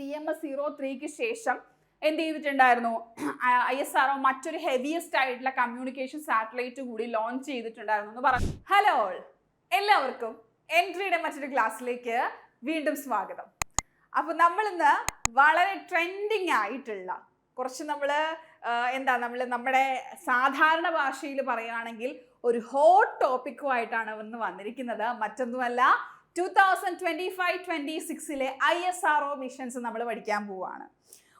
EMS-03 ശേഷം എന്ത് ചെയ്തിട്ടുണ്ടായിരുന്നു? ISRO മറ്റൊരു ഹെവിയസ്റ്റ് ആയിട്ടുള്ള കമ്മ്യൂണിക്കേഷൻ സാറ്റലൈറ്റ് കൂടി ലോഞ്ച് ചെയ്തിട്ടുണ്ടായിരുന്നു എന്ന് പറഞ്ഞു. ഹലോ, എല്ലാവർക്കും എൻട്രിയുടെ മറ്റൊരു ക്ലാസ്സിലേക്ക് വീണ്ടും സ്വാഗതം. അപ്പോൾ നമ്മൾ ഇന്ന് വളരെ ട്രെൻഡിങ് ആയിട്ടുള്ള കുറച്ച് നമ്മുടെ സാധാരണ ഭാഷയിൽ പറയുകയാണെങ്കിൽ ഒരു ഹോട്ട് ടോപ്പിക്കുമായിട്ടാണ് ഇന്ന് വന്നിരിക്കുന്നത്. മറ്റൊന്നുമല്ല, 2025-26 ISRO മിഷൻസ് നമ്മൾ പഠിക്കാൻ പോവുകയാണ്.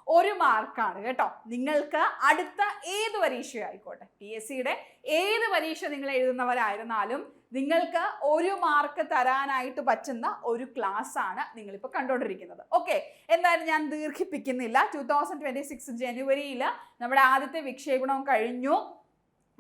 1 മാർക്കാണ് കേട്ടോ. നിങ്ങൾക്ക് അടുത്ത ഏത് പരീക്ഷയായിക്കോട്ടെ, PSCയുടെ ഏത് പരീക്ഷ നിങ്ങൾ എഴുതുന്നവരായിരുന്നാലും നിങ്ങൾക്ക് 1 മാർക്ക് തരാനായിട്ട് പറ്റുന്ന ഒരു ക്ലാസ് ആണ് നിങ്ങളിപ്പോൾ കണ്ടുകൊണ്ടിരിക്കുന്നത്. ഓക്കെ, എന്തായാലും ഞാൻ ദീർഘിപ്പിക്കുന്നില്ല. 2026 ജനുവരിയിൽ നമ്മുടെ ആദ്യത്തെ വിക്ഷേപണം കഴിഞ്ഞു.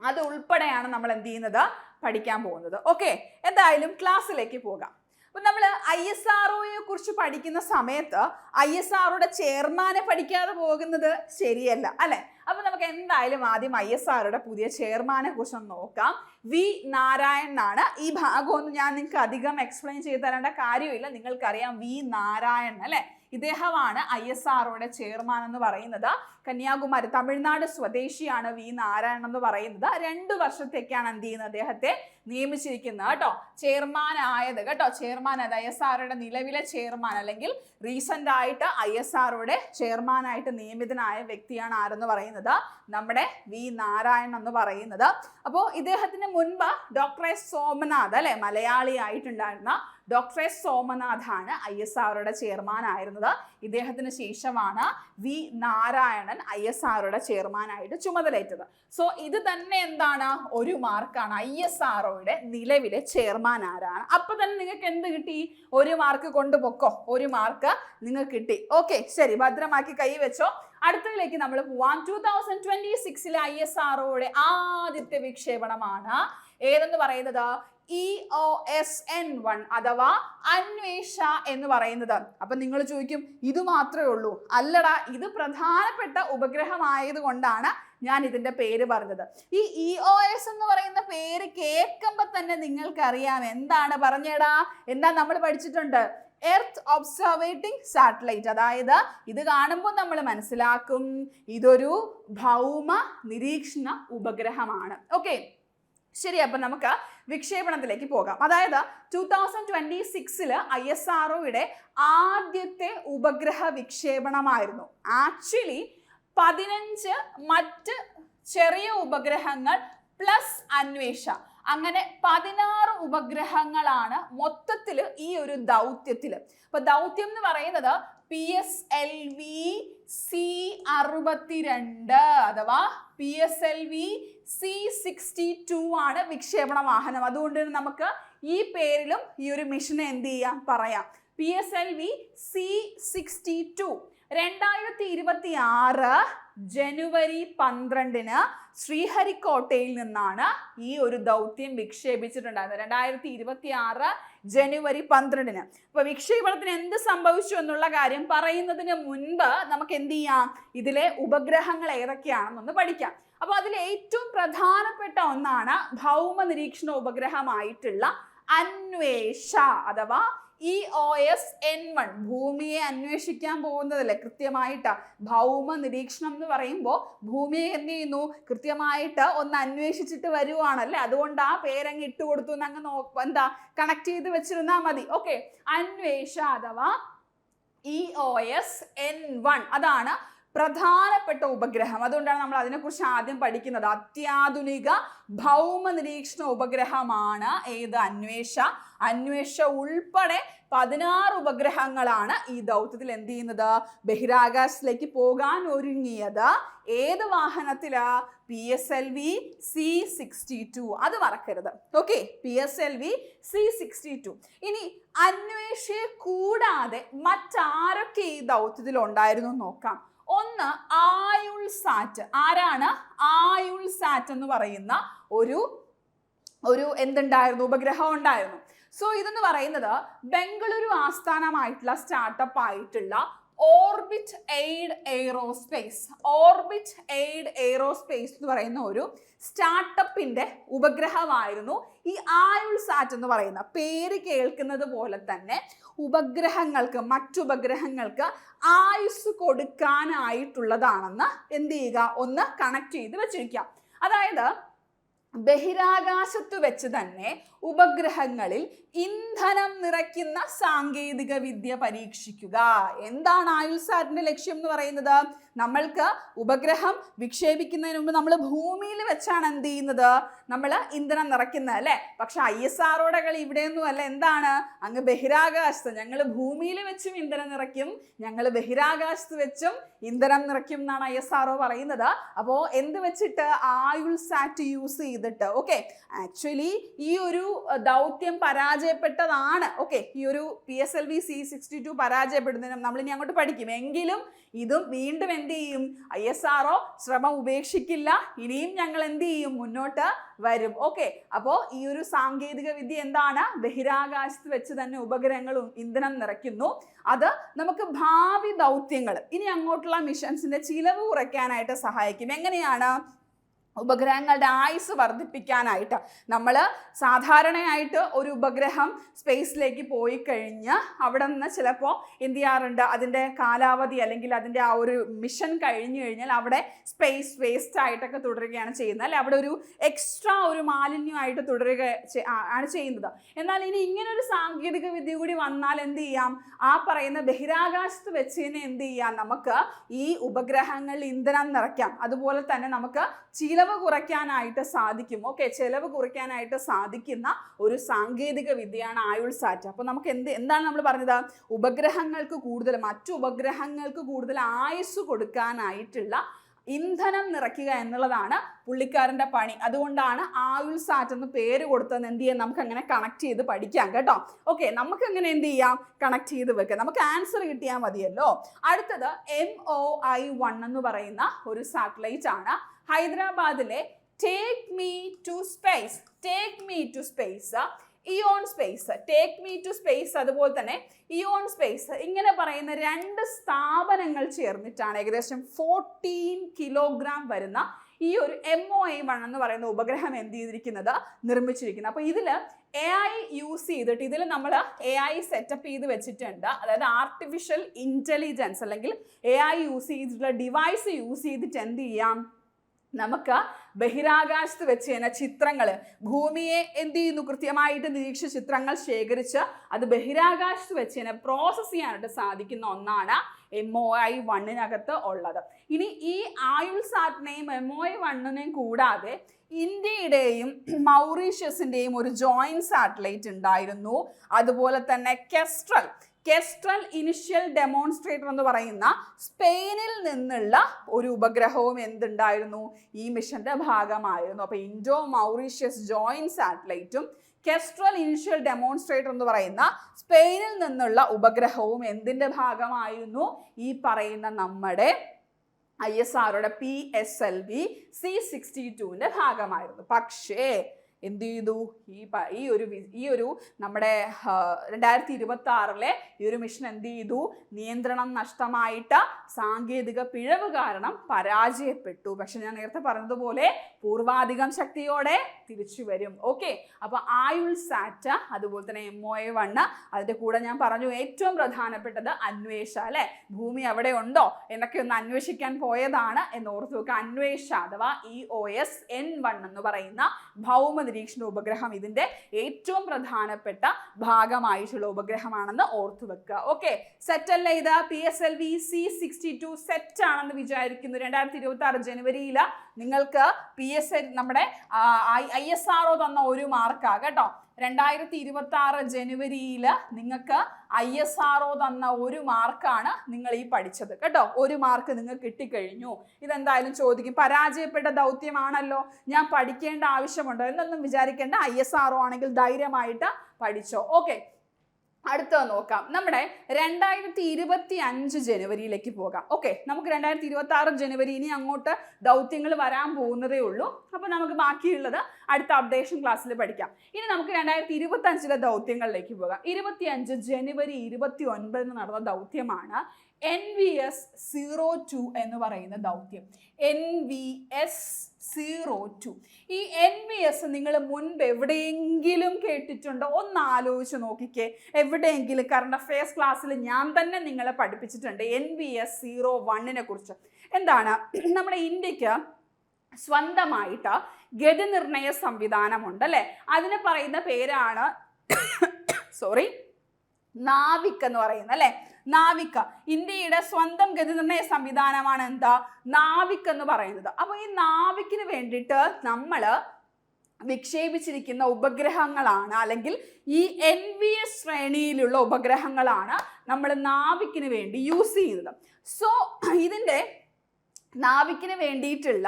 അത് ഉൾപ്പെടെയാണ് നമ്മൾ എന്ത് ചെയ്യുന്നത്, പഠിക്കാൻ പോകുന്നത്. ഓക്കെ, എന്തായാലും ക്ലാസ്സിലേക്ക് പോകാം. അപ്പം നമ്മൾ ISROയെ കുറിച്ച് പഠിക്കുന്ന സമയത്ത് ISROയുടെ ചെയർമാനെ പഠിക്കാതെ പോകുന്നത് ശരിയല്ല, അല്ലെ? അപ്പം നമുക്ക് എന്തായാലും ആദ്യം ISROയുടെ പുതിയ ചെയർമാനെ കുറിച്ച് നോക്കാം. വി നാരായണനാണ്. ഈ ഭാഗമൊന്നും ഞാൻ നിങ്ങൾക്ക് അധികം എക്സ്പ്ലെയിൻ ചെയ്ത് തരേണ്ട കാര്യമില്ല, നിങ്ങൾക്കറിയാം. വി നാരായണൻ, അല്ലെ? ഇദ്ദേഹമാണ് ISROയുടെ ചെയർമാൻ എന്ന് പറയുന്നത്. കന്യാകുമാരി, തമിഴ്നാട് സ്വദേശിയാണ് വി നാരായണൻ എന്ന് പറയുന്നത്. 2 വർഷത്തേക്കാണ് എന്ത് ചെയ്യുന്നത്, അദ്ദേഹത്തെ നിയമിച്ചിരിക്കുന്നത് കേട്ടോ, ചെയർമാൻ ആയത് കേട്ടോ. ചെയർമാൻ ആയത് ISROയുടെ നിലവിലെ ചെയർമാൻ അല്ലെങ്കിൽ റീസെന്റ് ആയിട്ട് ISROയുടെ ചെയർമാനായിട്ട് നിയമിതനായ വ്യക്തിയാണ് ആരെന്ന് പറയുന്നത്, നമ്മുടെ വി നാരായണൻ എന്ന് പറയുന്നത്. അപ്പോൾ ഇദ്ദേഹത്തിന് മുൻപ് ഡോക്ടർ എസ് സോമനാഥ്, അല്ലെ, മലയാളി ആയിട്ടുണ്ടായിരുന്ന ഡോക്ടർ എസ് സോമനാഥാണ് ISROയുടെ ചെയർമാൻ ആയിരുന്നത്. ഇദ്ദേഹത്തിന് ശേഷമാണ് വി നാരായണൻ ISROയുടെ ചെയർമാനായിട്ട് ചുമതലയേറ്റത്. സോ ഇത് തന്നെ എന്താണ്, 1 മാർക്കാണ്. ISROയുടെ നിലവിലെ ചെയർമാൻ ആരാണ്? അപ്പൊ തന്നെ നിങ്ങൾക്ക് എന്ത് കിട്ടി? 1 മാർക്ക് കൊണ്ടുപൊക്കോ, 1 മാർക്ക് നിങ്ങൾക്ക് കിട്ടി. ഓക്കെ, ശരി, ഭദ്രമാക്കി കൈ വെച്ചോ. അടുത്തതിലേക്ക് നമ്മൾ പോവാം. 2026 ISROയുടെ ആദ്യത്തെ വിക്ഷേപണമാണ് ഏതെന്ന് പറയുന്നത് EOS-N1 അഥവാ അന്വേഷ എന്ന് പറയുന്നത്. അപ്പൊ നിങ്ങൾ ചോദിക്കും, ഇത് മാത്രമേ ഉള്ളൂ? അല്ലടാ, ഇത് പ്രധാനപ്പെട്ട ഉപഗ്രഹമായത് കൊണ്ടാണ് ഞാൻ ഇതിന്റെ പേര് പറഞ്ഞത്. ഈ EOS എന്ന് പറയുന്ന പേര് കേൾക്കുമ്പോൾ തന്നെ നിങ്ങൾക്കറിയാം എന്താണ്. പറഞ്ഞേടാ, എന്താ നമ്മൾ പഠിച്ചിട്ടുണ്ട്? Earth observating satellite. അതായത് ഇത് കാണുമ്പോൾ നമ്മൾ മനസ്സിലാക്കും ഇതൊരു ഭൗമ നിരീക്ഷണ ഉപഗ്രഹമാണ്. ഓക്കെ, ശരി, അപ്പൊ നമുക്ക് വിക്ഷേപണത്തിലേക്ക് പോകാം. അതായത് 2026 ISROയുടെ ആദ്യത്തെ ഉപഗ്രഹ വിക്ഷേപണമായിരുന്നു. ആക്ച്വലി 15 മറ്റ് ചെറിയ ഉപഗ്രഹങ്ങൾ പ്ലസ് അന്വേഷ, അങ്ങനെ 16 ഉപഗ്രഹങ്ങളാണ് മൊത്തത്തിൽ ഈ ഒരു ദൗത്യത്തിൽ. അപ്പൊ ദൗത്യം എന്ന് പറയുന്നത് PSLV-C62 അഥവാ PSLV-C62 ആണ് വിക്ഷേപണ വാഹനം. അതുകൊണ്ട് നമുക്ക് ഈ പേരിലും ഈ ഒരു മിഷനെ എന്ത് ചെയ്യാം, പറയാം, PSLV-C62. 2026 ജനുവരി 12 ശ്രീഹരിക്കോട്ടയിൽ നിന്നാണ് ഈ ഒരു ദൗത്യം വിക്ഷേപിച്ചിട്ടുണ്ടായിരുന്നത്. 2026 ജനുവരി 12. അപ്പൊ വിക്ഷേപണത്തിന് എന്ത് സംഭവിച്ചു എന്നുള്ള കാര്യം പറയുന്നതിന് മുൻപ് നമുക്ക് എന്ത് ചെയ്യാം, ഇതിലെ ഉപഗ്രഹങ്ങൾ ഏതൊക്കെയാണെന്നൊന്ന് പഠിക്കാം. അപ്പൊ അതിൽ ഏറ്റവും പ്രധാനപ്പെട്ട ഒന്നാണ് ഭൗമ നിരീക്ഷണ ഉപഗ്രഹമായിട്ടുള്ള അന്വേഷ അഥവാ EOS-N1. ഭൂമിയെ അന്വേഷിക്കാൻ പോകുന്നതല്ലേ കൃത്യമായിട്ട്. ഭൗമ നിരീക്ഷണം എന്ന് പറയുമ്പോൾ ഭൂമിയെ എന്ത് ചെയ്യുന്നു, കൃത്യമായിട്ട് ഒന്ന് അന്വേഷിച്ചിട്ട് വരുവാണല്ലേ. അതുകൊണ്ട് ആ പേരങ്ങ് ഇട്ട് കൊടുത്തു എന്നങ്ങ് എന്താ കണക്ട് ചെയ്ത് വെച്ചിരുന്നാൽ മതി. ഓക്കെ, അന്വേഷ അഥവാ EOS-N1 അതാണ് പ്രധാനപ്പെട്ട ഉപഗ്രഹം. അതുകൊണ്ടാണ് നമ്മൾ അതിനെക്കുറിച്ച് ആദ്യം പഠിക്കുന്നത്. അത്യാധുനിക ഭൗമ നിരീക്ഷണ ഉപഗ്രഹമാണ് ഏത്, അന്വേഷ. അന്വേഷ ഉൾപ്പെടെ 16 ഉപഗ്രഹങ്ങളാണ് ഈ ദൗത്യത്തിൽ എന്ത് ചെയ്യുന്നത്, ബഹിരാകാശത്തിലേക്ക് പോകാൻ ഒരുങ്ങിയത്. ഏത് വാഹനത്തിലാ? PSLV-C62. അത് മറക്കരുത്. Okay, PSLV-C62. ഇനി അന്വേഷയെ കൂടാതെ മറ്റാരൊക്കെ ഈ ദൗത്യത്തിൽ ഉണ്ടായിരുന്നു നോക്കാം. ഒന്ന് ആയുൾ സാറ്റ്. ആരാണ്? ആയുൾ സാറ്റ് എന്ന് പറയുന്ന ഒരു എന്തുണ്ടായിരുന്നു, ഉപഗ്രഹം ഉണ്ടായിരുന്നു. സോ ഇതെന്ന് പറയുന്നത് ബംഗളൂരു ആസ്ഥാനമായിട്ടുള്ള സ്റ്റാർട്ടപ്പ് ആയിട്ടുള്ള orbit aid aerospace. Orbit aid aerospace എന്ന് പറയുന്ന ഒരു സ്റ്റാർട്ടപ്പിന്റെ ഉപഗ്രഹമായിരുന്നു ഈ ആയുൾസാറ്റ് എന്ന് പറയുന്ന. പേര് കേൾക്കുന്നത് പോലെ തന്നെ ഉപഗ്രഹങ്ങൾക്ക്, മറ്റുപഗ്രഹങ്ങൾക്ക് ആയുസ് കൊടുക്കാനായിട്ടുള്ളതാണെന്ന് എന്ത് ചെയ്യുക, ഒന്ന് കണക്ട് ചെയ്ത് വെച്ചിരിക്കാം. അതായത് ബഹിരാകാശത്ത് വെച്ച് തന്നെ ഉപഗ്രഹങ്ങളിൽ ഇന്ധനം നിറയ്ക്കുന്ന സാങ്കേതിക വിദ്യ പരീക്ഷിക്കുക. എന്താണ് ആയുൾസാറ്റിന്റെ ലക്ഷ്യം എന്ന് പറയുന്നത്? നമ്മൾക്ക് ഉപഗ്രഹം വിക്ഷേപിക്കുന്നതിന് മുമ്പ് നമ്മൾ ഭൂമിയിൽ വെച്ചാണ് എന്ത് ചെയ്യുന്നത്, നമ്മൾ ഇന്ധനം നിറയ്ക്കുന്നത് അല്ലേ. പക്ഷെ ISROയുടെ കളി ഇവിടെയൊന്നും അല്ല. എന്താണ്, അങ്ങ് ബഹിരാകാശത്ത് ഞങ്ങൾ ഭൂമിയിൽ വെച്ചും ഇന്ധനം നിറയ്ക്കും, ഞങ്ങൾ ബഹിരാകാശത്ത് വെച്ചും ഇന്ധനം നിറയ്ക്കും എന്നാണ് ISRO പറയുന്നത്. അപ്പോൾ എന്ത് വെച്ചിട്ട്? ആയുൾസാറ്റ് യൂസ് ചെയ്തിട്ട്. ഓക്കെ, ആക്ച്വലി ഈ ഒരു ദൗത്യം പരാജയപ്പെട്ടതാണ്. ഓക്കെ, ഈ ഒരു PSLV C62 പരാജയപ്പെടുന്നതിനും നമ്മൾ ഇനി അങ്ങോട്ട് പഠിക്കും. എങ്കിലും ഇതും വീണ്ടും എന്ത് ചെയ്യും, ISRO ശ്രമം ഉപേക്ഷിക്കില്ല. ഇനിയും ഞങ്ങൾ എന്ത് ചെയ്യും, മുന്നോട്ട് വരും. ഓക്കെ, അപ്പോൾ ഈ ഒരു സാങ്കേതിക വിദ്യ എന്താണ്, ബഹിരാകാശത്ത് വെച്ച് തന്നെ ഉപഗ്രഹങ്ങളും ഇന്ധനം നിറയ്ക്കുന്നു. അത് നമുക്ക് ഭാവി ദൗത്യങ്ങൾ, ഇനി അങ്ങോട്ടുള്ള മിഷൻസിന്റെ ചിലവ് കുറയ്ക്കാനായിട്ട് സഹായിക്കും. എങ്ങനെയാണ്? ഉപഗ്രഹങ്ങളുടെ ആയുസ് വർദ്ധിപ്പിക്കാനായിട്ട്. നമ്മൾ സാധാരണയായിട്ട് ഒരു ഉപഗ്രഹം സ്പേസിലേക്ക് പോയി കഴിഞ്ഞ് അവിടെ നിന്ന് ചിലപ്പോൾ എന്ത് ചെയ്യാറുണ്ട്, അതിൻ്റെ കാലാവധി അല്ലെങ്കിൽ അതിൻ്റെ ആ ഒരു മിഷൻ കഴിഞ്ഞു കഴിഞ്ഞാൽ അവിടെ സ്പേസ് വേസ്റ്റ് ആയിട്ടൊക്കെ തുടരുകയാണ് ചെയ്യുന്നത് അല്ലെ. അവിടെ ഒരു എക്സ്ട്രാ ഒരു മാലിന്യമായിട്ട് തുടരുക ആണ് ചെയ്യുന്നത്. എന്നാൽ ഇനി ഇങ്ങനൊരു സാങ്കേതിക വിദ്യ കൂടി വന്നാൽ എന്ത് ചെയ്യാം, ആ പറയുന്ന ബഹിരാകാശത്ത് വെച്ച് തന്നെ എന്ത് ചെയ്യാം, നമുക്ക് ഈ ഉപഗ്രഹങ്ങളിൽ ഇന്ധനം നിറയ്ക്കാം. അതുപോലെ തന്നെ നമുക്ക് ചിലവ് കുറയ്ക്കാനായിട്ട് സാധിക്കും. ഓക്കെ, ചെലവ് കുറയ്ക്കാനായിട്ട് സാധിക്കുന്ന ഒരു സാങ്കേതിക വിദ്യയാണ് ആയുൾസാറ്റ്. അപ്പോൾ നമുക്ക് എന്താണ് നമ്മൾ പറഞ്ഞത്, ഉപഗ്രഹങ്ങൾക്ക് കൂടുതൽ, മറ്റു ഉപഗ്രഹങ്ങൾക്ക് കൂടുതൽ ആയുസ് കൊടുക്കാനായിട്ടുള്ള ഇന്ധനം നിറയ്ക്കുക എന്നുള്ളതാണ് പുള്ളിക്കാരൻ്റെ പണി. അതുകൊണ്ടാണ് ആയുൾസാറ്റ് എന്ന് പേര് കൊടുത്തതെന്ന് എന്ത് ചെയ്യാം, നമുക്ക് അങ്ങനെ കണക്ട് ചെയ്ത് പഠിക്കാം കേട്ടോ. ഓക്കെ, നമുക്ക് എങ്ങനെ എന്ത് ചെയ്യാം, കണക്ട് ചെയ്ത് വെക്കാം. നമുക്ക് ആൻസർ കിട്ടിയാൽ മതിയല്ലോ. അടുത്തത് MOI-1 എന്ന് പറയുന്ന ഒരു സാറ്റലൈറ്റ് ആണ്. ഹൈദരാബാദിലെ take me to space, take me to space, Eon space, take me to space, അതുപോലെ തന്നെ ഇയോൺ സ്പേസ്, ഇങ്ങനെ പറയുന്ന രണ്ട് സ്ഥാപനങ്ങൾ ചേർന്നിട്ടാണ് ഏകദേശം 14 കിലോഗ്രാം വരുന്ന ഈ ഒരു MOI-1 എന്ന് പറയുന്ന ഉപഗ്രഹം എന്ത് ചെയ്തിരിക്കുന്നത്, നിർമ്മിച്ചിരിക്കുന്നത്. അപ്പോൾ ഇതിൽ AI യൂസ് ചെയ്തിട്ട്, ഇതിൽ നമ്മൾ AI സെറ്റപ്പ് ചെയ്ത് വെച്ചിട്ടുണ്ട്. അതായത് ആർട്ടിഫിഷ്യൽ ഇൻ്റലിജൻസ് അല്ലെങ്കിൽ AI യൂസ് ചെയ്തിട്ടുള്ള ഡിവൈസ് യൂസ് ചെയ്തിട്ട് എന്ത് ചെയ്യാം, നമുക്ക് ബഹിരാകാശത്ത് വെച്ച് തന്നെ ചിത്രങ്ങൾ, ഭൂമിയെ എന്ത് ചെയ്യുന്നു, കൃത്യമായിട്ട് നിരീക്ഷിച്ച ചിത്രങ്ങൾ ശേഖരിച്ച് അത് ബഹിരാകാശത്ത് വെച്ച് തന്നെ പ്രോസസ്സ് ചെയ്യാനായിട്ട് സാധിക്കുന്ന ഒന്നാണ് MOI-1 ഉള്ളത്. ഇനി ഈ ആയുൾസാറ്റിനെയും MOI-1 കൂടാതെ ഇന്ത്യയുടെയും മൗറീഷ്യസിൻ്റെയും ഒരു ജോയിന്റ് സാറ്റലൈറ്റ് ഉണ്ടായിരുന്നു. അതുപോലെ തന്നെ കെസ്ട്രൽ ഇനിഷ്യൽ ഡെമോൺസ്ട്രേറ്റർ എന്ന് പറയുന്ന സ്പെയിനിൽ നിന്നുള്ള ഒരു ഉപഗ്രഹവും എന്തുണ്ടായിരുന്നു, ഈ മിഷന്റെ ഭാഗമായിരുന്നു. അപ്പോൾ ഇൻഡോ മൗറീഷ്യസ് ജോയിന്റ് സാറ്റലൈറ്റും കെസ്ട്രൽ ഇനിഷ്യൽ ഡെമോൺസ്ട്രേറ്റർ എന്ന് പറയുന്ന സ്പെയിനിൽ നിന്നുള്ള ഉപഗ്രഹവും എന്തിൻ്റെ ഭാഗമായിരുന്നു, ഈ പറയുന്ന നമ്മുടെ ISROയുടെ PSLV C62 ഭാഗമായിരുന്നു. പക്ഷേ എന്ത് ചെയ്തു, ഈ ഒരു നമ്മുടെ 2026 ഈ ഒരു മിഷൻ എന്ത് ചെയ്തു, നിയന്ത്രണം നഷ്ടമായിട്ട് സാങ്കേതിക പിഴവ് കാരണം പരാജയപ്പെട്ടു. പക്ഷെ ഞാൻ നേരത്തെ പറഞ്ഞതുപോലെ പൂർവാധികം ശക്തിയോടെ തിരിച്ചു വരും. ഓക്കെ, അപ്പോൾ ആയുൾസാറ്റ്, അതുപോലെ തന്നെ MOI-1, അതിൻ്റെ കൂടെ ഞാൻ പറഞ്ഞു ഏറ്റവും പ്രധാനപ്പെട്ടത് അന്വേഷ അല്ലെ, ഭൂമി അവിടെ ഉണ്ടോ എന്നൊക്കെ ഒന്ന് അന്വേഷിക്കാൻ പോയതാണ് എന്ന് ഓർത്ത് വെക്കുക. അന്വേഷ അഥവാ EOS N1 എന്ന് പറയുന്ന ഭൗമ നിരീക്ഷണ ഉപഗ്രഹം ഇതിന്റെ ഏറ്റവും പ്രധാനപ്പെട്ട ഭാഗമായിട്ടുള്ള ഉപഗ്രഹമാണെന്ന് ഓർത്തു വെക്കുക. ഓക്കെ, സെറ്റ് അല്ലേ ഇത്? PSLV C62 സെറ്റ് ആണെന്ന് വിചാരിക്കുന്നു. 2026 ജനുവരിയിൽ നിങ്ങൾക്ക് നമ്മുടെ ISRO തന്ന ഒരു മാർക്കാ കേട്ടോ. 2026 ജനുവരിയിൽ നിങ്ങൾക്ക് ISRO തന്ന ഒരു മാർക്കാണ് നിങ്ങൾ ഈ പഠിച്ചത് കേട്ടോ. ഒരു മാർക്ക് നിങ്ങൾക്ക് കിട്ടിക്കഴിഞ്ഞു. ഇതെന്തായാലും ചോദിക്കും, പരാജയപ്പെട്ട ദൗത്യമാണല്ലോ, ഞാൻ പഠിക്കേണ്ട ആവശ്യമുണ്ടോ എന്നൊന്നും വിചാരിക്കേണ്ട. ISRO ആണെങ്കിൽ ധൈര്യമായിട്ട് പഠിച്ചോ. ഓക്കെ, അടുത്തത് നോക്കാം. നമ്മുടെ 2025 ജനുവരിയിലേക്ക് പോകാം. ഓക്കെ, നമുക്ക് 2026 ജനുവരി, ഇനി അങ്ങോട്ട് ദൗത്യങ്ങൾ വരാൻ പോകുന്നതേ ഉള്ളൂ. അപ്പോൾ നമുക്ക് ബാക്കിയുള്ളത് അടുത്ത അപ്ഡേഷൻ ക്ലാസ്സിൽ പഠിക്കാം. ഇനി നമുക്ക് 2025 ദൗത്യങ്ങളിലേക്ക് പോകാം. 25 ജനുവരി 29 നടന്ന ദൗത്യമാണ് NVS-02 എന്ന് പറയുന്ന ദൗത്യം. NVS-02. ഈ NVS നിങ്ങൾ മുൻപ് എവിടെയെങ്കിലും കേട്ടിട്ടുണ്ടോ? ഒന്ന് ആലോചിച്ച് നോക്കിക്കേ. എവിടെയെങ്കിലും കറണ്ട് അഫയേഴ്സ് ക്ലാസ്സിൽ ഞാൻ തന്നെ നിങ്ങളെ പഠിപ്പിച്ചിട്ടുണ്ട് NVS-01 കുറിച്ച്. എന്താണ്? നമ്മുടെ ഇന്ത്യക്ക് സ്വന്തമായിട്ട് ഗതിനിർണയ സംവിധാനമുണ്ട് അല്ലെ. അതിന് പറയുന്ന പേരാണ് നാവിക് എന്ന് പറയുന്നത് അല്ലെ. നാവിക ഇന്ത്യയുടെ സ്വന്തം ഗതിനിർണയ സംവിധാനമാണ് എന്താ? നാവിക് എന്ന് പറയുന്നത്. അപ്പൊ ഈ നാവിക്കിന് വേണ്ടിയിട്ട് നമ്മൾ വിക്ഷേപിച്ചിരിക്കുന്ന ഉപഗ്രഹങ്ങളാണ്, അല്ലെങ്കിൽ ഈ NVS ശ്രേണിയിലുള്ള ഉപഗ്രഹങ്ങളാണ് നമ്മൾ നാവിക്കിന് വേണ്ടി യൂസ് ചെയ്യുന്നത്. സോ ഇതിൻ്റെ നാവിക്കിന് വേണ്ടിയിട്ടുള്ള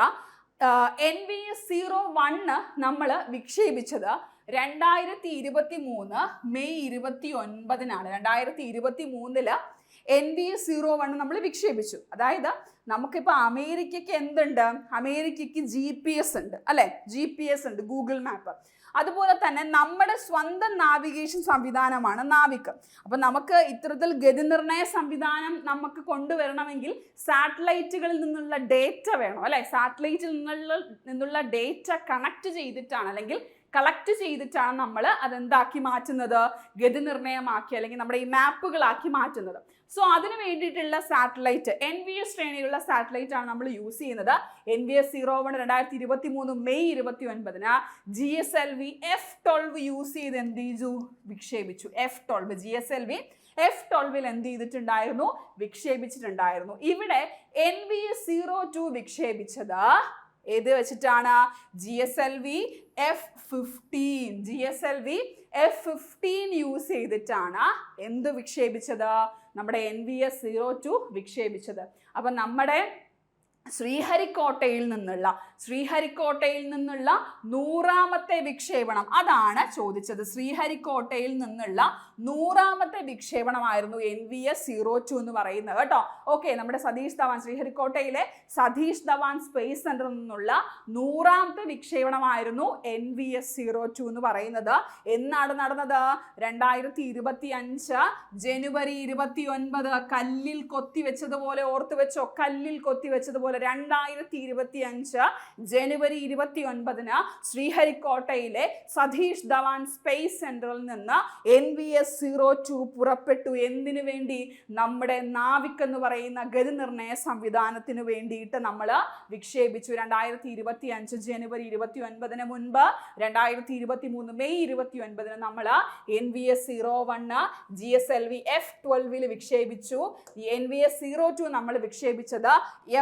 NVS-01 നമ്മൾ വിക്ഷേപിച്ചത് 2023 മെയ് 29-നാണ്. 2023 NVS-01 നമ്മൾ വിക്ഷേപിച്ചു. അതായത് നമുക്കിപ്പോൾ അമേരിക്കയ്ക്ക് എന്തുണ്ട്? അമേരിക്കയ്ക്ക് GPS ഉണ്ട് അല്ലെ. GPS ഉണ്ട്, ഗൂഗിൾ മാപ്പ്. അതുപോലെ തന്നെ നമ്മുടെ സ്വന്തം നാവിഗേഷൻ സംവിധാനമാണ് നാവിക്. അപ്പൊ നമുക്ക് ഇത്തരത്തിൽ ഗതിനിർണയ സംവിധാനം നമുക്ക് കൊണ്ടുവരണമെങ്കിൽ സാറ്റലൈറ്റുകളിൽ നിന്നുള്ള ഡേറ്റ വേണം അല്ലെ. സാറ്റലൈറ്റിൽ നിന്നുള്ള ഡേറ്റ കണക്ട് ചെയ്തിട്ടാണ്, അല്ലെങ്കിൽ കളക്ട് ചെയ്തിട്ടാണ് നമ്മൾ അതെന്താക്കി മാറ്റുന്നത്? ഗതിനിർണയമാക്കി, അല്ലെങ്കിൽ നമ്മുടെ ഈ മാപ്പുകളാക്കി മാറ്റുന്നത്. സോ അതിന് വേണ്ടിയിട്ടുള്ള സാറ്റലൈറ്റ് NVS ശ്രേണിയിലുള്ള സാറ്റലൈറ്റ് ആണ് നമ്മൾ യൂസ് ചെയ്യുന്നത്. NVS-01 2023 May 29-ന് GSLV F-12 use ചെയ്ത് എന്ത് ചെയ്തു? വിക്ഷേപിച്ചു. F-12 GSLV F-12 എന്ത് ചെയ്തിട്ടുണ്ടായിരുന്നു? വിക്ഷേപിച്ചിട്ടുണ്ടായിരുന്നു. ഇവിടെ NVS-02 വിക്ഷേപിച്ചത് ഏത് വെച്ചിട്ടാണ്? GSLV F-15. GSLV F-15 use ചെയ്തിട്ടാണ് എന്ത് വിക്ഷേപിച്ചത്? നമ്മുടെ NVS-02 വിക്ഷേപിച്ചത്. അപ്പൊ നമ്മുടെ ശ്രീഹരിക്കോട്ടയിൽ നിന്നുള്ള 100ാമത്തെ വിക്ഷേപണം അതാണ് ചോദിച്ചത്. ശ്രീഹരിക്കോട്ടയിൽ നിന്നുള്ള 100ാമത്തെ വിക്ഷേപണമായിരുന്നു NVS-02 എന്ന് പറയുന്നത് കേട്ടോ. ഓക്കെ, നമ്മുടെ സതീഷ് ധവാൻ, ശ്രീഹരിക്കോട്ടയിലെ സതീഷ് ധവാൻ സ്പേസ് സെന്ററിൽ നിന്നുള്ള 100ാമത്തെ വിക്ഷേപണമായിരുന്നു NVS-02 എന്ന് പറയുന്നത്. എന്നാണ് നടന്നത്? 2025 ജനുവരി 29. കല്ലിൽ കൊത്തിവെച്ചതുപോലെ, ഓർത്തു വെച്ചോ, കല്ലിൽ കൊത്തിവെച്ചതുപോലെ 2025 ജനുവരി 29-ന് ശ്രീഹരിക്കോട്ടയിലെ സതീഷ് ധവാൻ സ്പേസ് സെന്ററിൽ നിന്ന് NVS-02 പുറപ്പെട്ടു. എന്തിനു വേണ്ടി? നമ്മുടെ നാവിക് എന്ന് പറയുന്ന ഗതിനിർണയ സംവിധാനത്തിന് വേണ്ടിയിട്ട് നമ്മൾ വിക്ഷേപിച്ചു. 2025 ജനുവരി 29-ന് മുൻപ് 2023 മെയ് 29-ന് നമ്മൾ NVS-01 GSLV F-12 വിക്ഷേപിച്ചു. NVS-02 നമ്മൾ വിക്ഷേപിച്ചത്